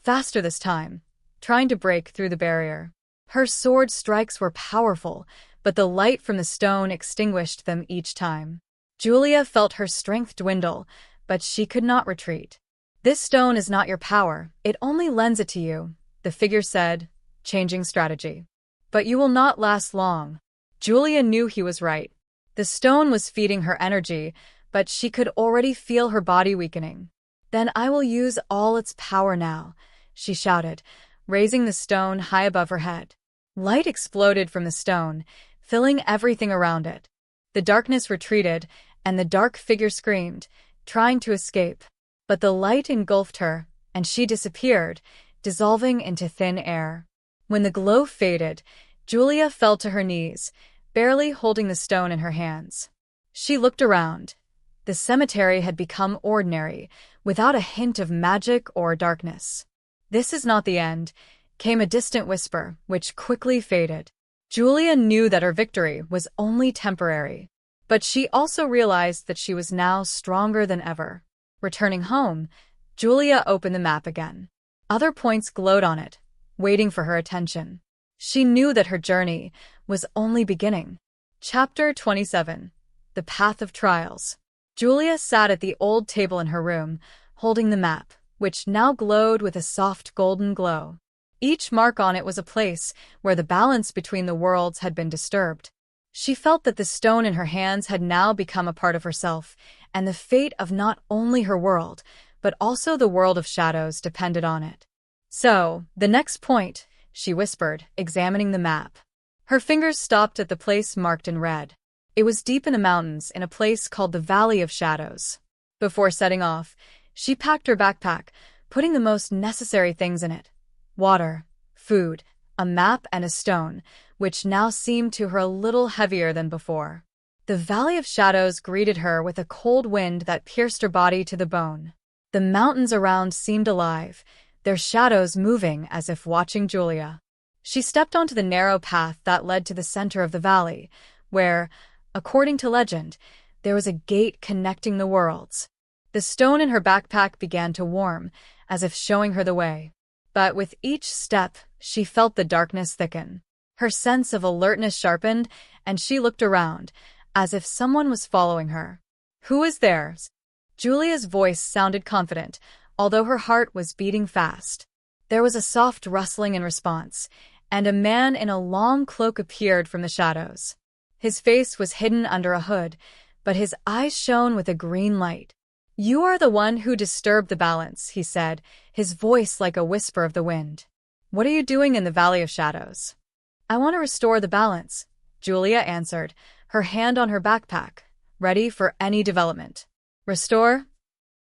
faster this time, trying to break through the barrier. Her sword strikes were powerful, but the light from the stone extinguished them each time. Julia felt her strength dwindle, but she could not retreat. This stone is not your power, it only lends it to you, the figure said, changing strategy. But you will not last long. Julia knew he was right. The stone was feeding her energy, but she could already feel her body weakening. Then I will use all its power now, she shouted, raising the stone high above her head. Light exploded from the stone, filling everything around it. The darkness retreated, and the dark figure screamed, trying to escape. But the light engulfed her, and she disappeared, dissolving into thin air. When the glow faded, Julia fell to her knees, barely holding the stone in her hands. She looked around. The cemetery had become ordinary, without a hint of magic or darkness. This is not the end, came a distant whisper, which quickly faded. Julia knew that her victory was only temporary, but she also realized that she was now stronger than ever. Returning home, Julia opened the map again. Other points glowed on it, waiting for her attention. She knew that her journey was only beginning. Chapter 27. The Path of Trials. Julia sat at the old table in her room, holding the map, which now glowed with a soft golden glow. Each mark on it was a place where the balance between the worlds had been disturbed. She felt that the stone in her hands had now become a part of herself, and the fate of not only her world, but also the world of shadows depended on it. So, the next point, she whispered, examining the map. Her fingers stopped at the place marked in red. It was deep in the mountains, in a place called the Valley of Shadows. Before setting off, she packed her backpack, putting the most necessary things in it. Water, food, a map, and a stone, which now seemed to her a little heavier than before. The Valley of Shadows greeted her with a cold wind that pierced her body to the bone. The mountains around seemed alive, their shadows moving as if watching Julia. She stepped onto the narrow path that led to the center of the valley, where, according to legend, there was a gate connecting the worlds. The stone in her backpack began to warm, as if showing her the way. But with each step, she felt the darkness thicken. Her sense of alertness sharpened, and she looked around, as if someone was following her. Who is there? Julia's voice sounded confident, although her heart was beating fast. There was a soft rustling in response, and a man in a long cloak appeared from the shadows. His face was hidden under a hood, but his eyes shone with a green light. You are the one who disturbed the balance, he said, his voice like a whisper of the wind. What are you doing in the Valley of Shadows? I want to restore the balance, Julia answered, her hand on her backpack, ready for any development. Restore?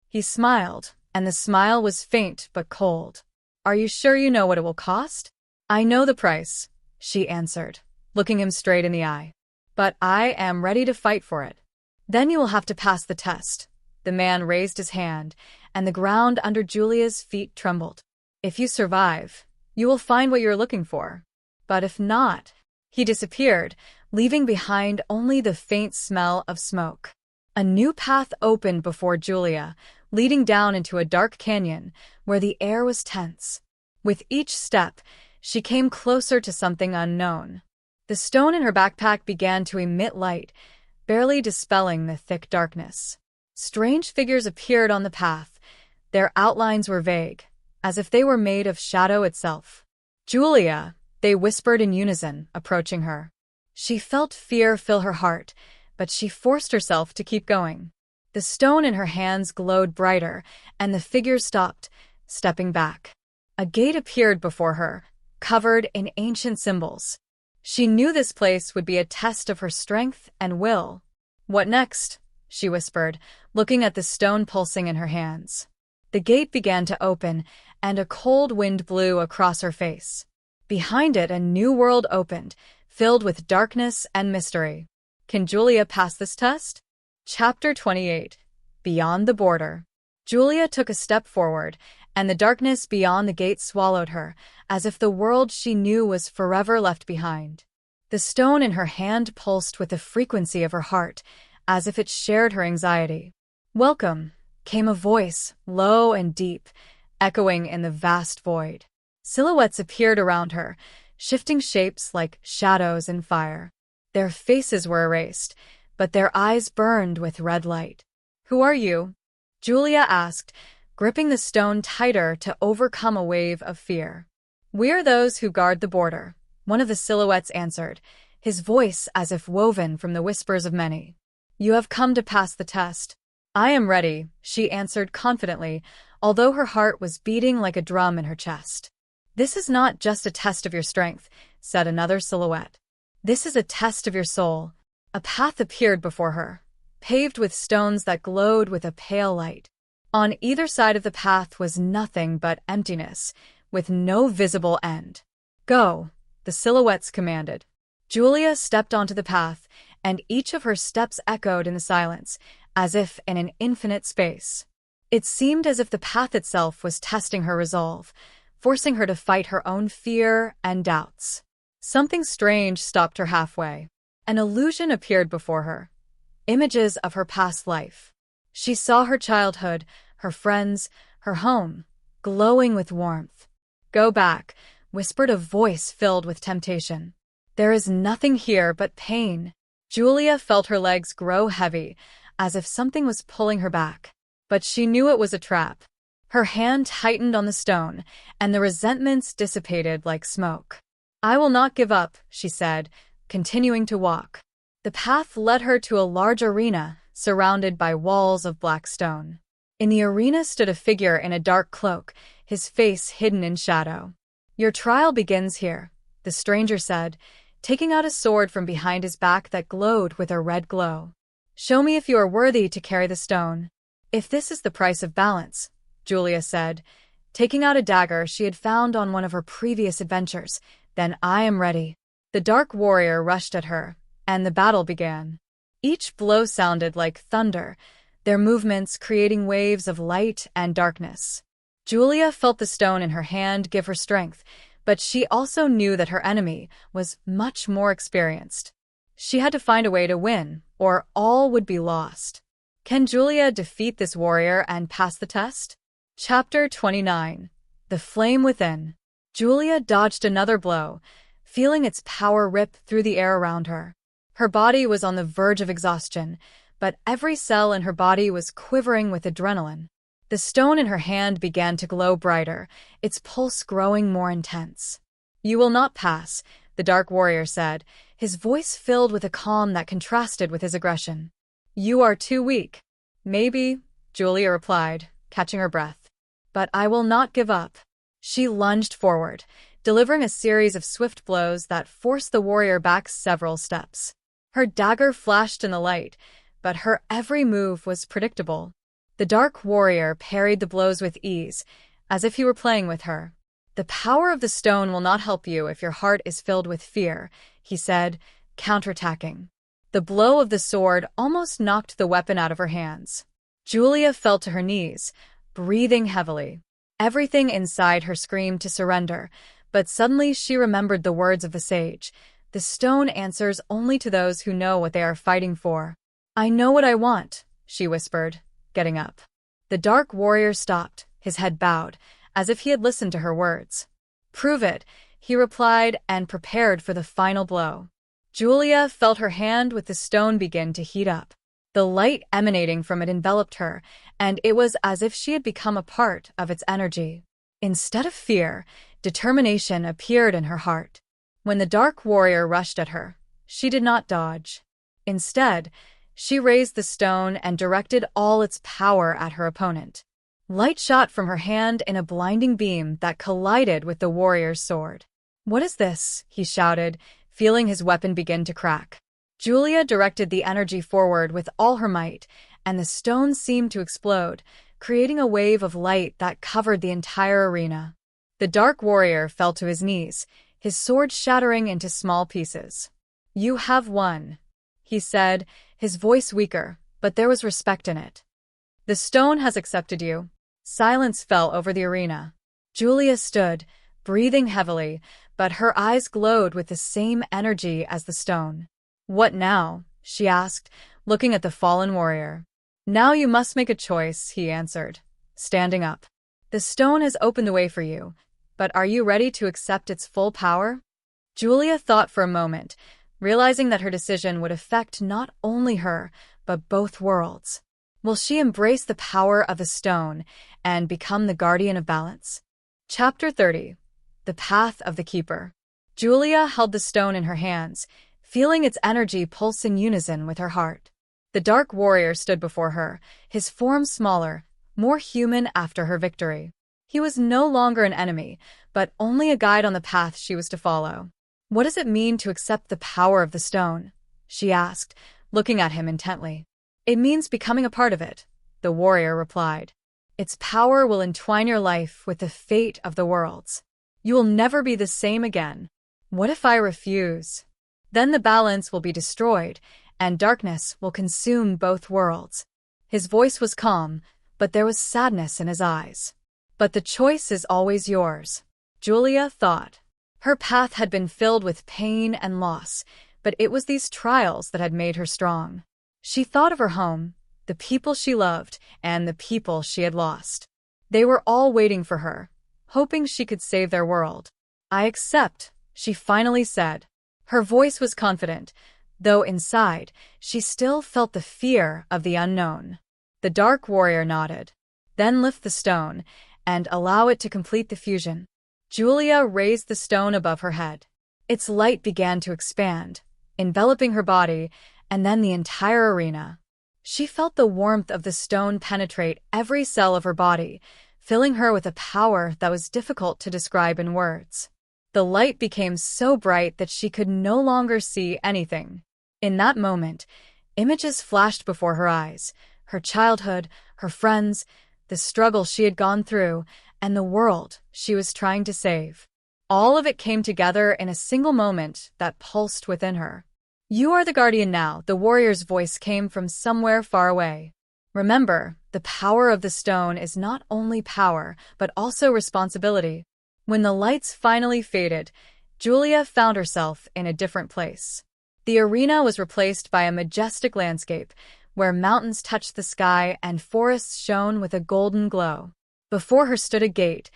He smiled, and the smile was faint but cold. Are you sure you know what it will cost? I know the price, she answered, looking him straight in the eye. But I am ready to fight for it. Then you will have to pass the test. The man raised his hand, and the ground under Julia's feet trembled. If you survive, you will find what you're looking for. But if not, he disappeared, leaving behind only the faint smell of smoke. A new path opened before Julia, leading down into a dark canyon where the air was tense. With each step, she came closer to something unknown. The stone in her backpack began to emit light, barely dispelling the thick darkness. Strange figures appeared on the path. Their outlines were vague, as if they were made of shadow itself. Julia, they whispered in unison, approaching her. She felt fear fill her heart, but she forced herself to keep going. The stone in her hands glowed brighter, and the figures stopped, stepping back. A gate appeared before her, covered in ancient symbols. She knew this place would be a test of her strength and will. What next? She whispered, looking at the stone pulsing in her hands. The gate began to open, and a cold wind blew across her face. Behind it, a new world opened, filled with darkness and mystery. Can Julia pass this test? Chapter 28. Beyond the Border. Julia took a step forward, and the darkness beyond the gate swallowed her, as if the world she knew was forever left behind. The stone in her hand pulsed with the frequency of her heart, as if it shared her anxiety. Welcome, came a voice, low and deep, echoing in the vast void. Silhouettes appeared around her, shifting shapes like shadows in fire. Their faces were erased, but their eyes burned with red light. Who are you? Julia asked, gripping the stone tighter to overcome a wave of fear. We're those who guard the border, one of the silhouettes answered, his voice as if woven from the whispers of many. You have come to pass the test. I am ready, she answered confidently, although her heart was beating like a drum in her chest. This is not just a test of your strength, said another silhouette. This is a test of your soul. A path appeared before her, paved with stones that glowed with a pale light. On either side of the path was nothing but emptiness, with no visible end. Go, the silhouettes commanded. Julia stepped onto the path, and each of her steps echoed in the silence, as if in an infinite space. It seemed as if the path itself was testing her resolve, forcing her to fight her own fear and doubts. Something strange stopped her halfway. An illusion appeared before her. Images of her past life. She saw her childhood, her friends, her home, glowing with warmth. Go back, whispered a voice filled with temptation. There is nothing here but pain. Julia felt her legs grow heavy, as if something was pulling her back. But she knew it was a trap. Her hand tightened on the stone, and the resentments dissipated like smoke. I will not give up, she said, continuing to walk. The path led her to a large arena, surrounded by walls of black stone. In the arena stood a figure in a dark cloak, his face hidden in shadow. Your trial begins here, the stranger said, taking out a sword from behind his back that glowed with a red glow. Show me if you are worthy to carry the stone. If this is the price of balance, Julia said, taking out a dagger she had found on one of her previous adventures, then I am ready. The dark warrior rushed at her, and the battle began. Each blow sounded like thunder, their movements creating waves of light and darkness. Julia felt the stone in her hand give her strength, but she also knew that her enemy was much more experienced. She had to find a way to win, or all would be lost. Can Julia defeat this warrior and pass the test? Chapter 29. The Flame Within. Julia dodged another blow, feeling its power rip through the air around her. Her body was on the verge of exhaustion, but every cell in her body was quivering with adrenaline. The stone in her hand began to glow brighter, its pulse growing more intense. You will not pass, the dark warrior said, his voice filled with a calm that contrasted with his aggression. You are too weak. Maybe, Julia replied, catching her breath. But I will not give up. She lunged forward, delivering a series of swift blows that forced the warrior back several steps. Her dagger flashed in the light, but her every move was predictable. The dark warrior parried the blows with ease, as if he were playing with her. The power of the stone will not help you if your heart is filled with fear, he said, counterattacking. The blow of the sword almost knocked the weapon out of her hands. Julia fell to her knees, breathing heavily. Everything inside her screamed to surrender, but suddenly she remembered the words of the sage. The stone answers only to those who know what they are fighting for. I know what I want, she whispered, getting up. The dark warrior stopped, his head bowed, as if he had listened to her words. Prove it, he replied, and prepared for the final blow. Julia felt her hand with the stone begin to heat up. The light emanating from it enveloped her, and it was as if she had become a part of its energy. Instead of fear, determination appeared in her heart. When the dark warrior rushed at her, she did not dodge. Instead, she raised the stone and directed all its power at her opponent. Light shot from her hand in a blinding beam that collided with the warrior's sword. What is this? He shouted, feeling his weapon begin to crack. Julia directed the energy forward with all her might, and the stone seemed to explode, creating a wave of light that covered the entire arena. The dark warrior fell to his knees, his sword shattering into small pieces. You have won, he said, his voice weaker, but there was respect in it. The stone has accepted you. Silence fell over the arena. Julia stood, breathing heavily, but her eyes glowed with the same energy as the stone. What now? She asked, looking at the fallen warrior. Now you must make a choice, he answered, standing up. The stone has opened the way for you, but are you ready to accept its full power? Julia thought for a moment, realizing that her decision would affect not only her, but both worlds. Will she embrace the power of the stone and become the guardian of balance? Chapter 30. The Path of the Keeper. Julia held the stone in her hands, feeling its energy pulse in unison with her heart. The dark warrior stood before her, his form smaller, more human after her victory. He was no longer an enemy, but only a guide on the path she was to follow. What does it mean to accept the power of the stone? She asked, looking at him intently. It means becoming a part of it, the warrior replied. Its power will entwine your life with the fate of the worlds. You will never be the same again. What if I refuse? Then the balance will be destroyed, and darkness will consume both worlds. His voice was calm, but there was sadness in his eyes. But the choice is always yours, Julia thought. Her path had been filled with pain and loss, but it was these trials that had made her strong. She thought of her home, the people she loved, and the people she had lost. They were all waiting for her, hoping she could save their world. I accept, she finally said. Her voice was confident, though inside, she still felt the fear of the unknown. The dark warrior nodded. Then lift the stone, and allow it to complete the fusion. Julia raised the stone above her head. Its light began to expand, enveloping her body, and then the entire arena. She felt the warmth of the stone penetrate every cell of her body, filling her with a power that was difficult to describe in words. The light became so bright that she could no longer see anything. In that moment, images flashed before her eyes, her childhood, her friends, the struggle she had gone through, and the world she was trying to save. All of it came together in a single moment that pulsed within her. You are the guardian now, the warrior's voice came from somewhere far away. Remember, the power of the stone is not only power, but also responsibility. When the lights finally faded, Julia found herself in a different place. The arena was replaced by a majestic landscape, where mountains touched the sky and forests shone with a golden glow. Before her stood a gate,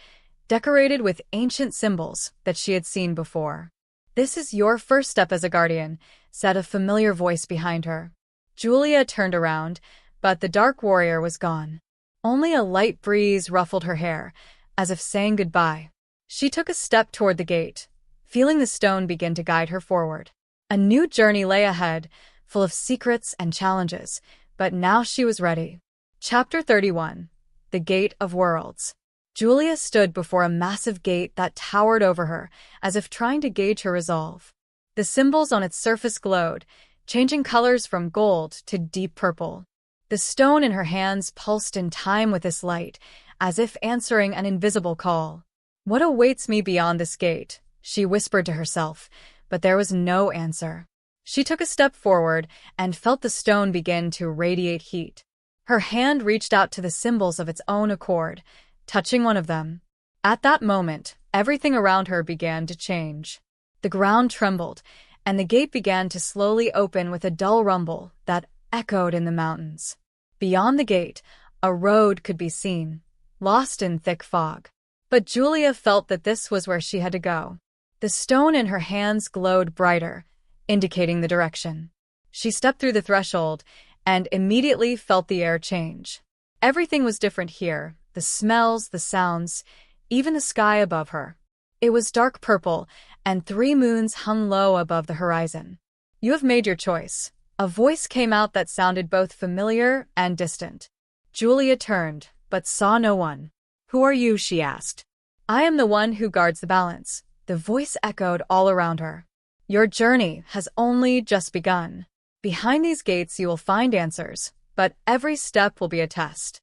decorated with ancient symbols that she had seen before. This is your first step as a guardian, said a familiar voice behind her. Julia turned around, but the dark warrior was gone. Only a light breeze ruffled her hair, as if saying goodbye. She took a step toward the gate, feeling the stone begin to guide her forward. A new journey lay ahead, full of secrets and challenges, but now she was ready. Chapter 31. The Gate of Worlds. Julia stood before a massive gate that towered over her, as if trying to gauge her resolve. The symbols on its surface glowed, changing colors from gold to deep purple. The stone in her hands pulsed in time with this light, as if answering an invisible call. "What awaits me beyond this gate?" she whispered to herself, but there was no answer. She took a step forward and felt the stone begin to radiate heat. Her hand reached out to the symbols of its own accord, touching one of them. At that moment, everything around her began to change. The ground trembled, and the gate began to slowly open with a dull rumble that echoed in the mountains. Beyond the gate, a road could be seen, lost in thick fog. But Julia felt that this was where she had to go. The stone in her hands glowed brighter, indicating the direction. She stepped through the threshold and immediately felt the air change. Everything was different here, the smells, the sounds, even the sky above her. It was dark purple, and 3 moons hung low above the horizon. "You have made your choice." A voice came out that sounded both familiar and distant. Julia turned, but saw no one. "Who are you?" she asked. "I am the one who guards the balance," the voice echoed all around her. "Your journey has only just begun. Behind these gates you will find answers, but every step will be a test."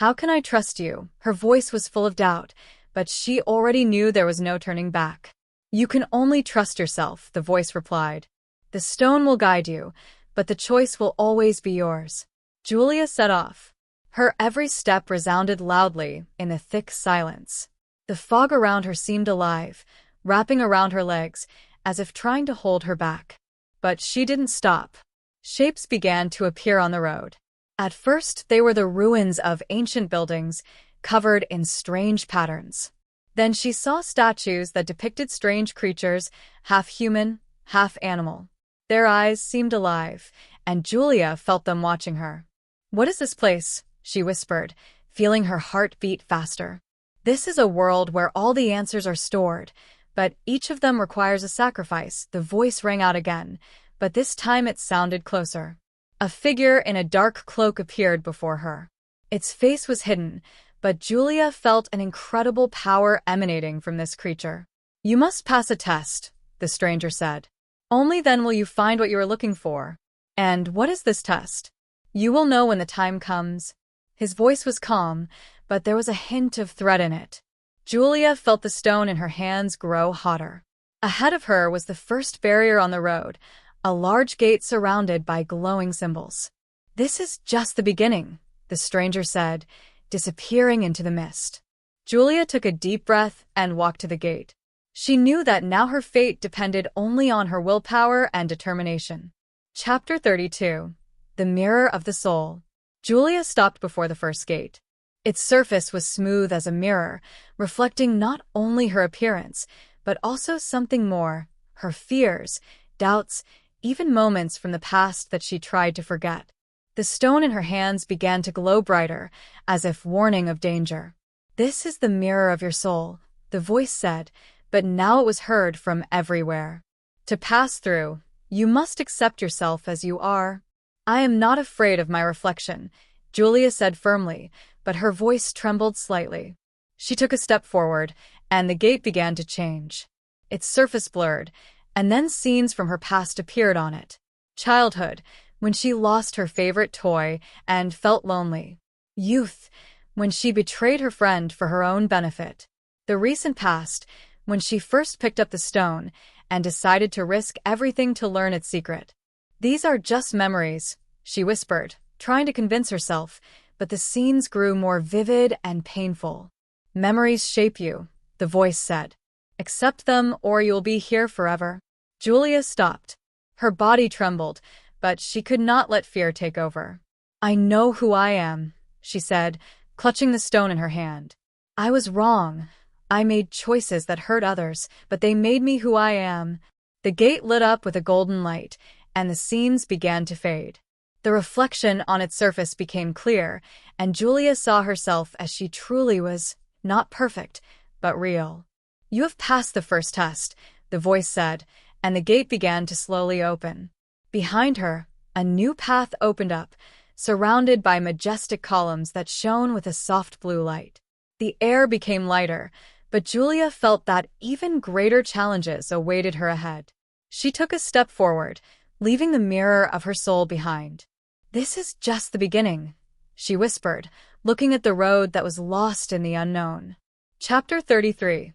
"How can I trust you?" Her voice was full of doubt, but she already knew there was no turning back. "You can only trust yourself," the voice replied. "The stone will guide you, but the choice will always be yours." Julia set off. Her every step resounded loudly in the thick silence. The fog around her seemed alive, wrapping around her legs, as if trying to hold her back. But she didn't stop. Shapes began to appear on the road. At first, they were the ruins of ancient buildings, covered in strange patterns. Then she saw statues that depicted strange creatures, half human, half animal. Their eyes seemed alive, and Julia felt them watching her. "What is this place?" she whispered, feeling her heart beat faster. "This is a world where all the answers are stored, but each of them requires a sacrifice," the voice rang out again, but this time it sounded closer. A figure in a dark cloak appeared before her. Its face was hidden, but Julia felt an incredible power emanating from this creature. "You must pass a test," the stranger said. "Only then will you find what you are looking for." "And what is this test?" "You will know when the time comes." His voice was calm, but there was a hint of threat in it. Julia felt the stone in her hands grow hotter. Ahead of her was the first barrier on the road, a large gate surrounded by glowing symbols. "This is just the beginning," the stranger said, disappearing into the mist. Julia took a deep breath and walked to the gate. She knew that now her fate depended only on her willpower and determination. Chapter 32. The Mirror of the Soul. Julia stopped before the first gate. Its surface was smooth as a mirror, reflecting not only her appearance, but also something more, her fears, doubts, even moments from the past that she tried to forget. The stone in her hands began to glow brighter, as if warning of danger. "This is the mirror of your soul," the voice said, but now it was heard from everywhere. "To pass through, you must accept yourself as you are." "I am not afraid of my reflection," Julia said firmly, but her voice trembled slightly. She took a step forward, and the gate began to change. Its surface blurred, and then scenes from her past appeared on it. Childhood, when she lost her favorite toy and felt lonely. Youth, when she betrayed her friend for her own benefit. The recent past, when she first picked up the stone and decided to risk everything to learn its secret. "These are just memories," she whispered, trying to convince herself, but the scenes grew more vivid and painful. "Memories shape you," the voice said. "Accept them or you'll be here forever." Julia stopped. Her body trembled, but she could not let fear take over. "I know who I am," she said, clutching the stone in her hand. "I was wrong. I made choices that hurt others, but they made me who I am." The gate lit up with a golden light, and the scenes began to fade. The reflection on its surface became clear, and Julia saw herself as she truly was, not perfect, but real. "You have passed the first test," the voice said, and the gate began to slowly open. Behind her, a new path opened up, surrounded by majestic columns that shone with a soft blue light. The air became lighter, but Julia felt that even greater challenges awaited her ahead. She took a step forward, leaving the mirror of her soul behind. "This is just the beginning," she whispered, looking at the road that was lost in the unknown. Chapter 33.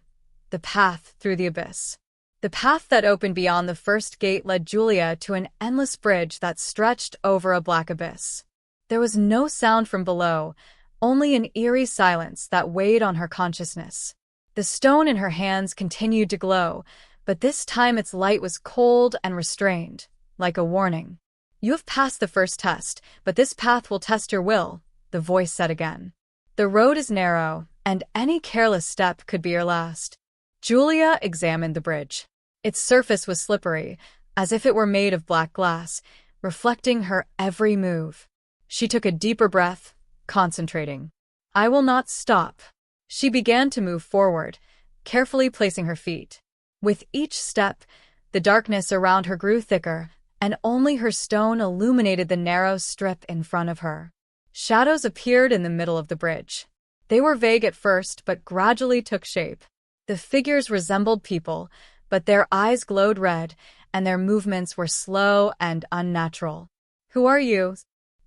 The Path Through the Abyss. The path that opened beyond the first gate led Julia to an endless bridge that stretched over a black abyss. There was no sound from below, only an eerie silence that weighed on her consciousness. The stone in her hands continued to glow, but this time its light was cold and restrained, like a warning. "You have passed the first test, but this path will test your will," the voice said again. "The road is narrow, and any careless step could be your last." Julia examined the bridge. Its surface was slippery, as if it were made of black glass, reflecting her every move. She took a deeper breath, concentrating. "I will not stop." She began to move forward, carefully placing her feet. With each step, the darkness around her grew thicker, and only her stone illuminated the narrow strip in front of her. Shadows appeared in the middle of the bridge. They were vague at first, but gradually took shape. The figures resembled people, but their eyes glowed red, and their movements were slow and unnatural. "Who are you?"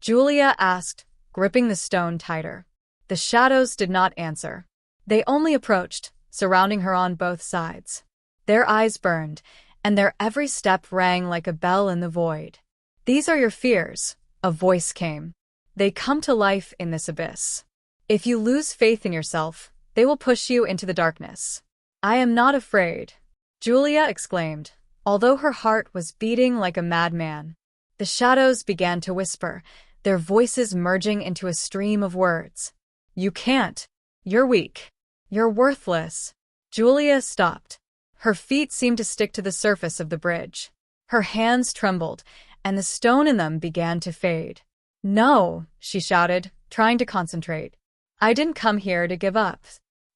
Julia asked, gripping the stone tighter. The shadows did not answer. They only approached, surrounding her on both sides. Their eyes burned, and their every step rang like a bell in the void. "These are your fears," a voice came. "They come to life in this abyss. If you lose faith in yourself, they will push you into the darkness." "I am not afraid," Julia exclaimed, although her heart was beating like a madman. The shadows began to whisper, their voices merging into a stream of words. "You can't. You're weak. You're worthless." Julia stopped. Her feet seemed to stick to the surface of the bridge. Her hands trembled, and the stone in them began to fade. "No," she shouted, trying to concentrate. "I didn't come here to give up."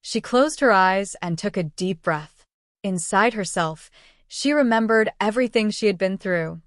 She closed her eyes and took a deep breath. Inside herself, she remembered everything she had been through,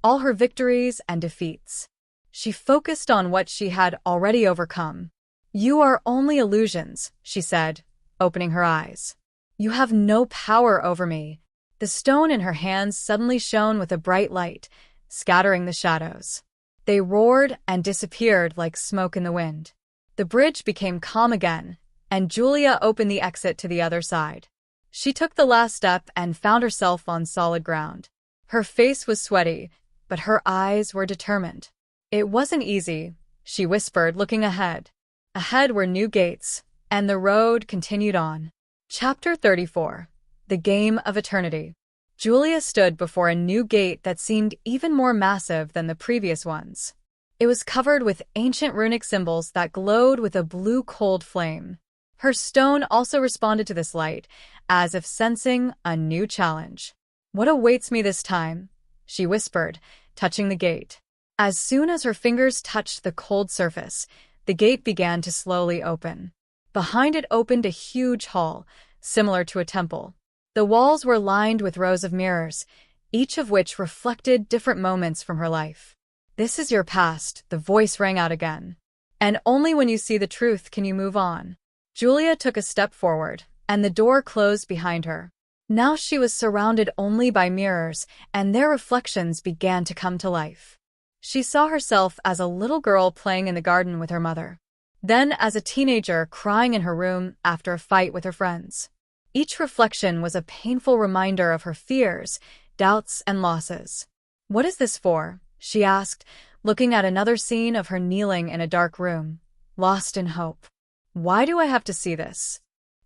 all her victories and defeats. She focused on what she had already overcome. "You are only illusions," she said, opening her eyes. "You have no power over me." The stone in her hands suddenly shone with a bright light, scattering the shadows. They roared and disappeared like smoke in the wind. The bridge became calm again, and Julia opened the exit to the other side. She took the last step and found herself on solid ground. Her face was sweaty, but her eyes were determined. "It wasn't easy," she whispered, looking ahead. Ahead were new gates, and the road continued on. Chapter 34. The Game of Eternity. Julia stood before a new gate that seemed even more massive than the previous ones. It was covered with ancient runic symbols that glowed with a blue cold flame. Her stone also responded to this light, as if sensing a new challenge. "What awaits me this time?" she whispered, touching the gate. As soon as her fingers touched the cold surface, the gate began to slowly open. Behind it opened a huge hall, similar to a temple. The walls were lined with rows of mirrors, each of which reflected different moments from her life. "This is your past," the voice rang out again. "And only when you see the truth can you move on." Julia took a step forward, and the door closed behind her. Now she was surrounded only by mirrors, and their reflections began to come to life. She saw herself as a little girl playing in the garden with her mother. Then as a teenager crying in her room after a fight with her friends. Each reflection was a painful reminder of her fears, doubts, and losses. "What is this for?" she asked, looking at another scene of her kneeling in a dark room, lost in hope. "Why do I have to see this?"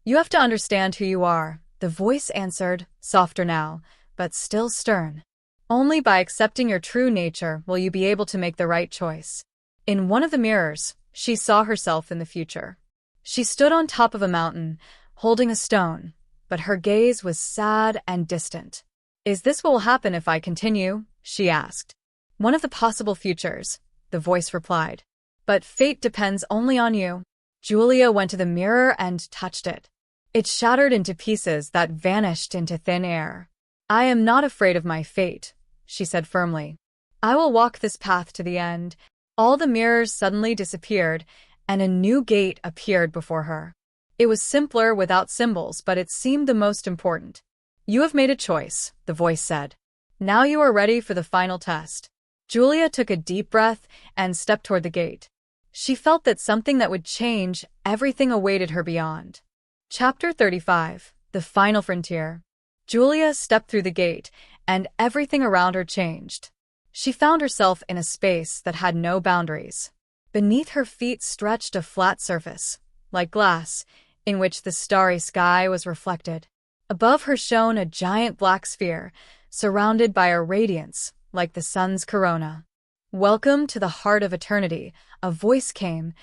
"You have to understand who you are," the voice answered, softer now, but still stern. "Only by accepting your true nature will you be able to make the right choice." In one of the mirrors, she saw herself in the future. She stood on top of a mountain, holding a stone, but her gaze was sad and distant. "Is this what will happen if I continue?" she asked. "One of the possible futures," the voice replied. "But fate depends only on you." Julia went to the mirror and touched it. It shattered into pieces that vanished into thin air. "I am not afraid of my fate," she said firmly. "I will walk this path to the end, All the mirrors suddenly disappeared, and a new gate appeared before her. It was simpler without symbols, but it seemed the most important. You have made a choice, the voice said. Now you are ready for the final test. Julia took a deep breath and stepped toward the gate. She felt that something that would change everything awaited her beyond. Chapter 35. The Final Frontier. Julia stepped through the gate, and everything around her changed. She found herself in a space that had no boundaries. Beneath her feet stretched a flat surface, like glass, in which the starry sky was reflected. Above her shone a giant black sphere, surrounded by a radiance like the sun's corona. Welcome to the heart of eternity, a voice came.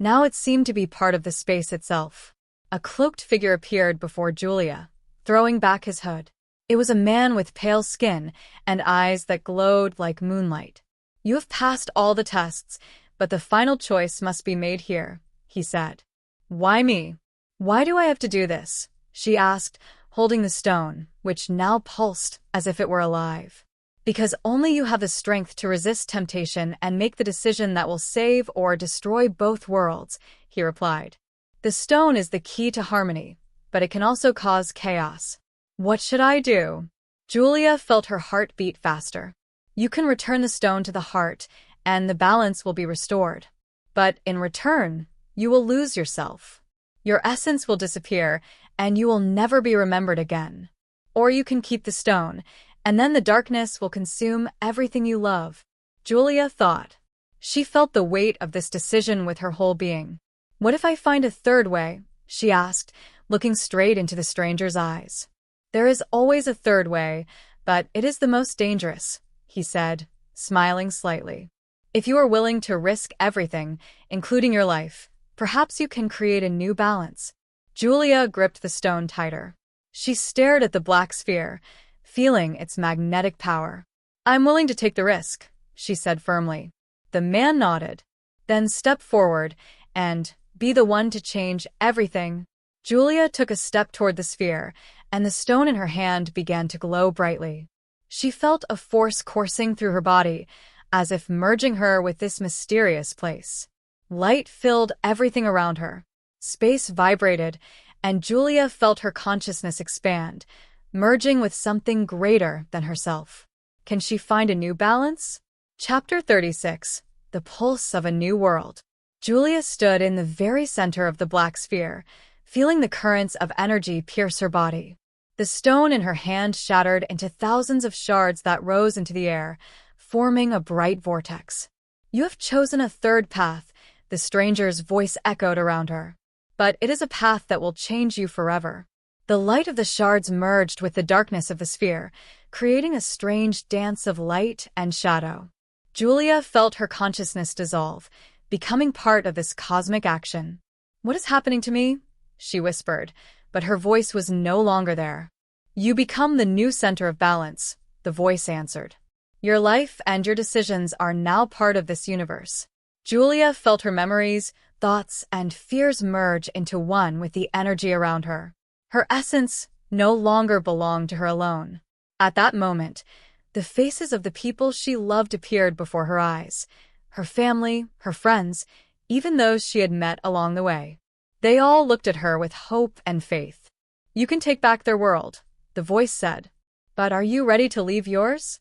Now it seemed to be part of the space itself. A cloaked figure appeared before Julia, throwing back his hood. It was a man with pale skin and eyes that glowed like moonlight. You have passed all the tests, but the final choice must be made here, he said. Why me? Why do I have to do this? She asked, holding the stone, which now pulsed as if it were alive. Because only you have the strength to resist temptation and make the decision that will save or destroy both worlds, he replied. The stone is the key to harmony, but it can also cause chaos. What should I do? Julia felt her heart beat faster. You can return the stone to the heart, and the balance will be restored. But in return, you will lose yourself. Your essence will disappear, and you will never be remembered again. Or you can keep the stone, and then the darkness will consume everything you love. Julia thought. She felt the weight of this decision with her whole being. What if I find a third way? She asked, looking straight into the stranger's eyes. There is always a third way, but it is the most dangerous, he said, smiling slightly. If you are willing to risk everything, including your life, perhaps you can create a new balance. Julia gripped the stone tighter. She stared at the black sphere, feeling its magnetic power. I'm willing to take the risk, she said firmly. The man nodded. Then step forward and be the one to change everything. Julia took a step toward the sphere, and the stone in her hand began to glow brightly. She felt a force coursing through her body, as if merging her with this mysterious place. Light filled everything around her. Space vibrated, and Julia felt her consciousness expand, merging with something greater than herself. Can she find a new balance? Chapter 36. The Pulse of a New World. Julia stood in the very center of the black sphere, feeling the currents of energy pierce her body. The stone in her hand shattered into thousands of shards that rose into the air, forming a bright vortex. You have chosen a third path, the stranger's voice echoed around her. But it is a path that will change you forever. The light of the shards merged with the darkness of the sphere, creating a strange dance of light and shadow. Julia felt her consciousness dissolve, becoming part of this cosmic action. What is happening to me? She whispered, but her voice was no longer there. You become the new center of balance, the voice answered. Your life and your decisions are now part of this universe. Julia felt her memories, thoughts, and fears merge into one with the energy around her. Her essence no longer belonged to her alone. At that moment, the faces of the people she loved appeared before her eyes. Her family, her friends, even those she had met along the way. They all looked at her with hope and faith. You can take back their world, the voice said. But are you ready to leave yours?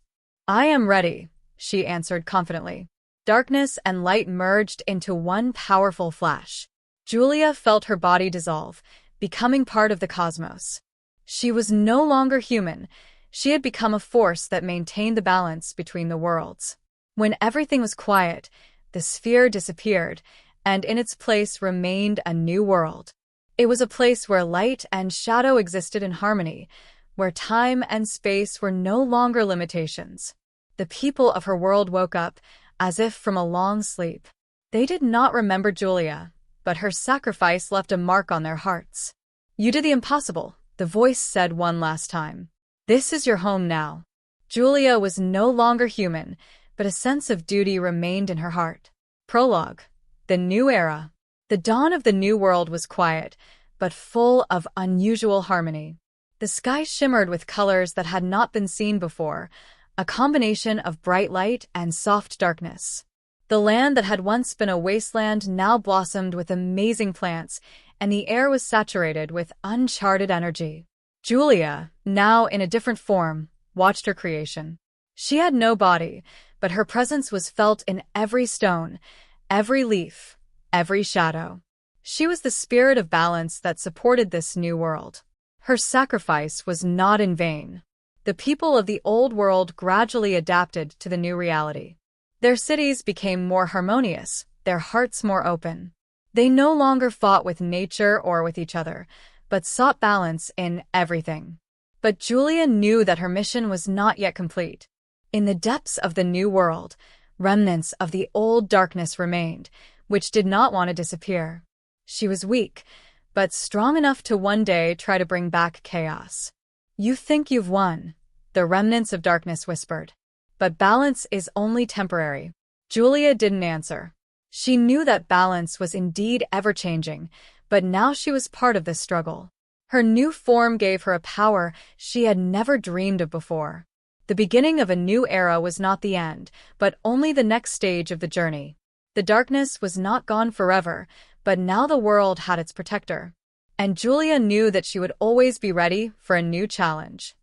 I am ready, she answered confidently. Darkness and light merged into one powerful flash. Julia felt her body dissolve, becoming part of the cosmos. She was no longer human. She had become a force that maintained the balance between the worlds. When everything was quiet, the sphere disappeared, and in its place remained a new world. It was a place where light and shadow existed in harmony, where time and space were no longer limitations. The people of her world woke up, as if from a long sleep. They did not remember Julia, but her sacrifice left a mark on their hearts. You did the impossible, the voice said one last time. This is your home now. Julia was no longer human, but a sense of duty remained in her heart. Prologue. The New Era. The dawn of the new world was quiet, but full of unusual harmony. The sky shimmered with colors that had not been seen before, a combination of bright light and soft darkness. The land that had once been a wasteland now blossomed with amazing plants, and the air was saturated with uncharted energy. Julia, now in a different form, watched her creation. She had no body, but her presence was felt in every stone, every leaf, every shadow. She was the spirit of balance that supported this new world. Her sacrifice was not in vain. The people of the old world gradually adapted to the new reality. Their cities became more harmonious, their hearts more open. They no longer fought with nature or with each other, but sought balance in everything. But Julia knew that her mission was not yet complete. In the depths of the new world, remnants of the old darkness remained, which did not want to disappear. She was weak, but strong enough to one day try to bring back chaos. "You think you've won," the remnants of darkness whispered. "But balance is only temporary." Julia didn't answer. She knew that balance was indeed ever-changing, but now she was part of this struggle. Her new form gave her a power she had never dreamed of before. The beginning of a new era was not the end, but only the next stage of the journey. The darkness was not gone forever, but now the world had its protector. And Julia knew that she would always be ready for a new challenge.